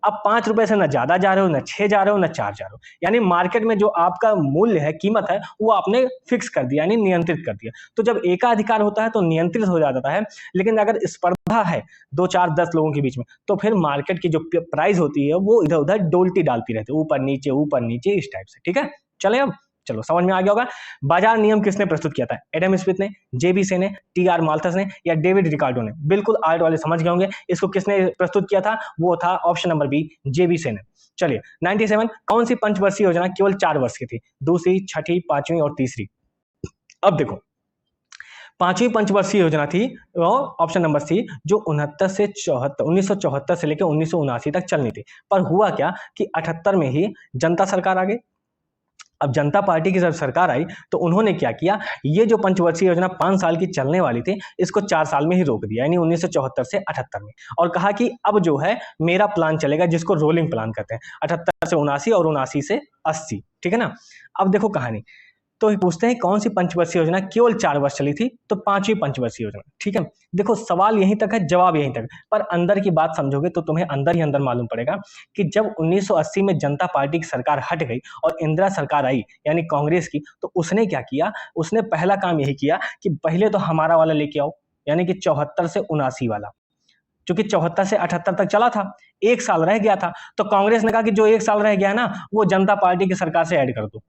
अब 5 रुपए से न ज्यादा जा रहे हो, न 6 जा रहे हो, न 4 जा रहे हो, यानी मार्केट में जो आपका मूल्य है, कीमत है, वो आपने फिक्स कर दिया, यानी नियंत्रित कर दिया। तो जब एकाधिकार होता है तो नियंत्रित हो जाता है। लेकिन अगर स्पर्धा है 2, 4, 10 लोगों के बीच में, तो फिर मार्केट की जो प्राइस होती है वो इधर उधर डोलती डालती रहती है, ऊपर नीचे इस टाइप से, ठीक है। चले अब, चलो समझ में आ गया होगा। बाजार नियम किसने प्रस्तुत किया था? एडम स्मिथ ने, जेबी से ने, टी.आर. माल्थस ने या डेविड रिकार्डो ने? बिल्कुल आर्ट वाले समझ गए होंगे, इसको किसने प्रस्तुत किया था? वो था ऑप्शन नंबर बी, जेबी से ने। चलिए 97, कौन सी पंचवर्षीय योजना केवल 4 वर्ष की थी? दूसरी, छठी, पांचवी और तीसरी? अब देखो, पांचवी पंचवर्षीय योजना थी ऑप्शन नंबर सी, जो 1974 से लेकर 1979 तक चलनी थी। पर हुआ क्या कि 78 में ही जनता सरकार आ गई। अब जनता पार्टी की जब सरकार आई तो उन्होंने क्या किया, ये जो पंचवर्षीय योजना 5 साल की चलने वाली थी, इसको 4 साल में ही रोक दिया, यानी 1974 से 78 में, और कहा कि अब जो है मेरा प्लान चलेगा, जिसको रोलिंग प्लान कहते हैं, 78 से 79 और 79 से 80, ठीक है ना। अब देखो कहानी, तो पूछते हैं कौन सी पंचवर्षीय योजना केवल 4 वर्ष चली थी? तो 5वीं पंचवर्षीय योजना, ठीक है। देखो सवाल यहीं तक है, जवाब यहीं तक, पर अंदर की बात समझोगे तो तुम्हें अंदर ही अंदर मालूम पड़ेगा कि जब 1980 में जनता पार्टी की सरकार हट गई और इंदिरा सरकार आई, यानी कांग्रेस की, तो उसने क्या किया, उसने पहला काम यही किया कि पहले तो हमारा वाला लेके आओ, यानी कि 74 से 79 वाला, क्योंकि 74 से 78 तक चला था, 1 साल रह गया था, तो कांग्रेस ने कहा कि जो 1 साल रह गया है ना, वो जनता पार्टी की सरकार से ऐड कर दो,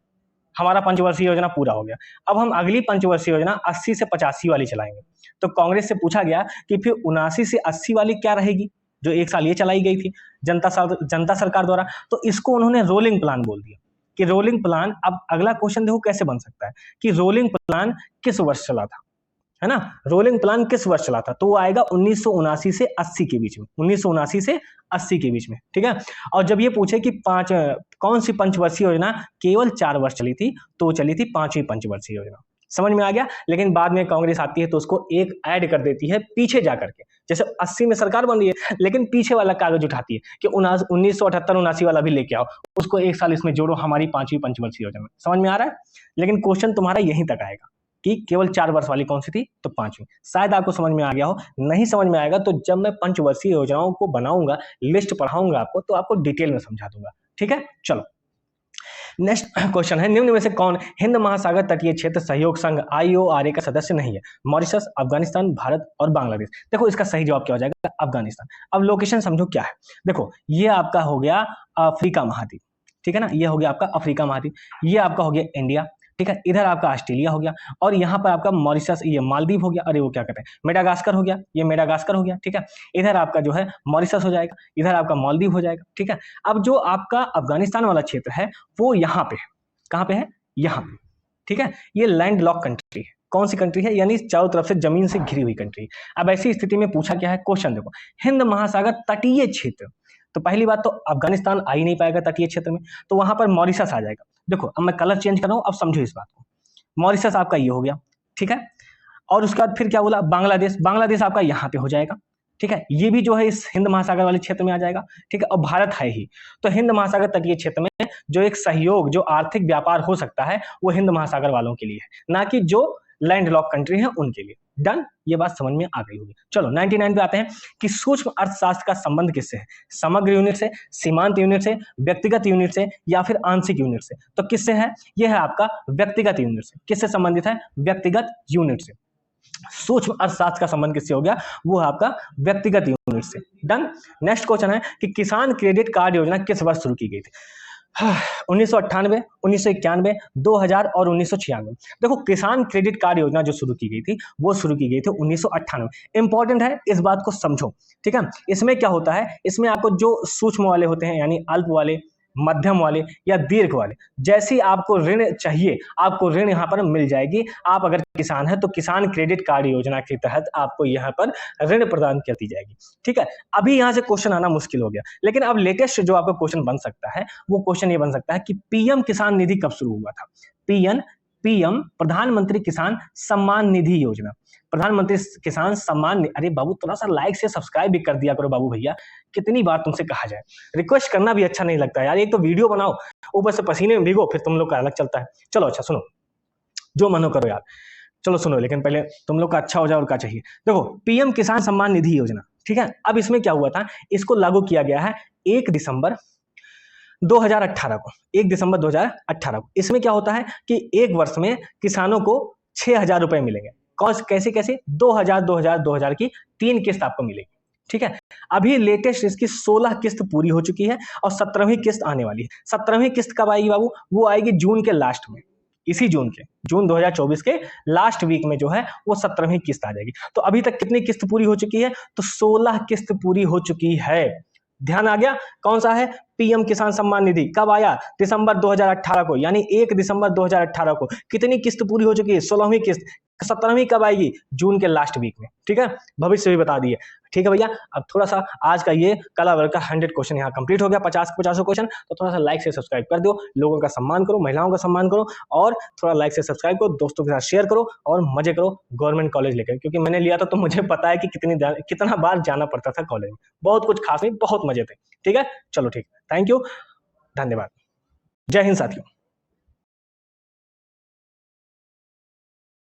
हमारा पंचवर्षीय योजना पूरा हो गया। अब हम अगली पंचवर्षीय योजना 80 से 85 वाली चलाएंगे। तो कांग्रेस से पूछा गया कि फिर 79 से 80 वाली क्या रहेगी, जो 1 साल ये चलाई गई थी जनता सरकार द्वारा। तो इसको उन्होंने रोलिंग प्लान बोल दिया कि रोलिंग प्लान। अब अगला क्वेश्चन देखो कैसे बन सकता है कि रोलिंग प्लान किस वर्ष चला था, है ना। रोलिंग प्लान किस वर्ष चला था? तो वो आएगा 1979 से 80 के बीच में, 1979 से 80 के बीच में, ठीक है। और जब ये पूछे कि कौन सी पंचवर्षीय योजना केवल 4 वर्ष चली थी, तो वो चली थी 5वीं पंचवर्षीय योजना। समझ में आ गया। लेकिन बाद में कांग्रेस आती है तो उसको एक ऐड कर देती है पीछे जा करके, जैसे 80 में सरकार बन रही है, लेकिन पीछे वाला कागज उठाती है कि 1978-79 वाला भी लेके आओ, उसको 1 साल इसमें जोड़ो हमारी 5वीं पंचवर्षीय योजना में। समझ में आ रहा है। लेकिन क्वेश्चन तुम्हारा यहीं तक आएगा कि केवल 4 वर्ष वाली कौन सी थी, तो 5वीं। शायद आपको समझ में आ गया हो, नहीं समझ में आएगा तो जब मैं पंचवर्षीय योजनाओं को बनाऊंगा, लिस्ट पढ़ाऊंगा आपको, तो आपको डिटेल में समझा दूंगा, ठीक है। चलो नेक्स्ट क्वेश्चन है, निम्न में से कौन हिंद महासागर तटीय क्षेत्र सहयोग संघ IORA का सदस्य नहीं है? मॉरिशस, अफगानिस्तान, भारत और बांग्लादेश। देखो इसका सही जवाब क्या हो जाएगा? अफगानिस्तान। अब लोकेशन समझो क्या है। देखो ये आपका हो गया अफ्रीका महाद्वीप, ठीक है ना, ये हो गया आपका अफ्रीका महाद्वीप, ये आपका हो गया इंडिया, ठीक है। इधर आपका ऑस्ट्रेलिया हो गया, और यहाँ पर आपका मॉरिशस, ये मालदीव हो गया, अरे वो क्या कहते हैं, मेडागास्कर हो गया, ये मेडागास्कर हो गया, ठीक है। इधर आपका जो है मॉरिशस हो जाएगा, इधर आपका मालदीव हो जाएगा, ठीक है। अब जो आपका अफगानिस्तान वाला क्षेत्र है वो यहाँ पे है, कहाँ पे है? यहाँ पे, ठीक है। ये लैंड लॉक कंट्री है। कौन सी कंट्री है? यानी चारों तरफ से जमीन से घिरी हुई कंट्री। अब ऐसी स्थिति में पूछा क्या है क्वेश्चन, देखो हिंद महासागर तटीय क्षेत्र, तो पहली बात तो अफगानिस्तान आ ही नहीं पाएगा तटीय क्षेत्र में, तो वहां पर मॉरिशस आ जाएगा। देखो अब मैं कलर चेंज कर रहा हूं, अब समझो इस बात को। मॉरिशस आपका ये हो गया, ठीक है। और उसके बाद फिर क्या बोला, बांग्लादेश, बांग्लादेश आपका यहाँ पे हो जाएगा, ठीक है, ये भी जो है इस हिंद महासागर वाले क्षेत्र में आ जाएगा, ठीक है, और भारत है ही, तो हिंद महासागर तटीय क्षेत्र में जो एक सहयोग, जो आर्थिक व्यापार हो सकता है वो हिंद महासागर वालों के लिए है, ना कि जो लैंडलॉक कंट्री है उनके लिए। डन, ये बात समझ में आ गई होगी। चलो 99 पे आते हैं कि सूक्ष्म अर्थशास्त्र का संबंध किससे है, समग्र यूनिट से, सीमांत यूनिट से, व्यक्तिगत यूनिट से या फिर आंशिक यूनिट से। तो किससे है, यह है आपका व्यक्तिगत यूनिट से। किससे संबंधित है, व्यक्तिगत यूनिट से। सूक्ष्म अर्थशास्त्र का संबंध किससे हो गया, वो है आपका व्यक्तिगत यूनिट से। डन। नेक्स्ट क्वेश्चन है कि किसान क्रेडिट कार्ड योजना किस वर्ष शुरू की गई थी। 1998, 1991, 2000 और 1996। देखो किसान क्रेडिट कार्ड योजना जो शुरू की गई थी वो शुरू की गई थी 1998। इंपॉर्टेंट है, इस बात को समझो, ठीक है। इसमें क्या होता है, इसमें आपको जो सूक्ष्म वाले होते हैं यानी अल्प वाले, मध्यम वाले या दीर्घ वाले, जैसी आपको ऋण चाहिए आपको ऋण यहाँ पर मिल जाएगी। आप अगर किसान है तो किसान क्रेडिट कार्ड योजना के तहत आपको यहाँ पर ऋण प्रदान कर दी जाएगी, ठीक है। अभी यहाँ से क्वेश्चन आना मुश्किल हो गया, लेकिन अब लेटेस्ट जो आपका क्वेश्चन बन सकता है वो क्वेश्चन ये बन सकता है कि पीएम किसान निधि कब शुरू हुआ था। पीएम प्रधानमंत्री किसान सम्मान निधि योजना, प्रधानमंत्री किसान सम्मान। अरे बाबू थोड़ा सा लाइक से सब्सक्राइब भी कर दिया करो बाबू भैया, कितनी बार तुमसे कहा जाए, रिक्वेस्ट करना भी अच्छा नहीं लगता यार। एक तो वीडियो बनाओ ऊपर से पसीने में भीगो, फिर तुम लोग का अलग चलता है। चलो अच्छा सुनो, जो मनो करो यार, चलो सुनो, लेकिन पहले तुम लोग का अच्छा हो जाए और क्या चाहिए। देखो पीएम किसान सम्मान निधि योजना, ठीक है। अब इसमें क्या हुआ था, इसको लागू किया गया है 1 दिसंबर 2018 को, 1 दिसंबर 2018 को। इसमें क्या होता है कि एक वर्ष में किसानों को 6,000 रुपए मिलेंगे। कैसे कैसे, 2000 2000 2000 की 3 किस्त आपको मिलेगी, ठीक है। अभी लेटेस्ट इसकी 16 किस्त पूरी हो चुकी है और 17वीं किस्त आने वाली है। 17वीं किस्त कब आएगी बाबू, वो आएगी जून के लास्ट में, इसी जून 2024 के लास्ट वीक में जो है वो 17वीं किस्त आ जाएगी। तो अभी तक कितनी किस्त पूरी हो चुकी है, तो 16 किस्त पूरी हो चुकी है। ध्यान आ गया, कौन सा है, पीएम किसान सम्मान निधि। कब आया, दिसंबर 2018 को, यानी 1 दिसंबर 2018 को। कितनी किस्त पूरी हो चुकी है, 16वीं किस्त। 17वीं कब आएगी, जून के लास्ट वीक में, ठीक है। भविष्य भी बता दिए, ठीक है भैया। अब थोड़ा सा आज का ये कला वर्ग का 100 क्वेश्चन यहाँ कंप्लीट हो गया, 50 क्वेश्चन। तो थोड़ा सा लाइक से सब्सक्राइब कर दो, लोगों का सम्मान करो, महिलाओं का सम्मान करो, और थोड़ा लाइक से सब्सक्राइब करो, दोस्तों के साथ शेयर करो और मजे करो गवर्नमेंट कॉलेज लेकर, क्योंकि मैंने लिया था तो मुझे पता है कि कितना बार जाना पड़ता था कॉलेज में। बहुत कुछ खास नहीं, बहुत मजे थे, ठीक है। चलो ठीक, थैंक यू, धन्यवाद, जय हिंद साथियों।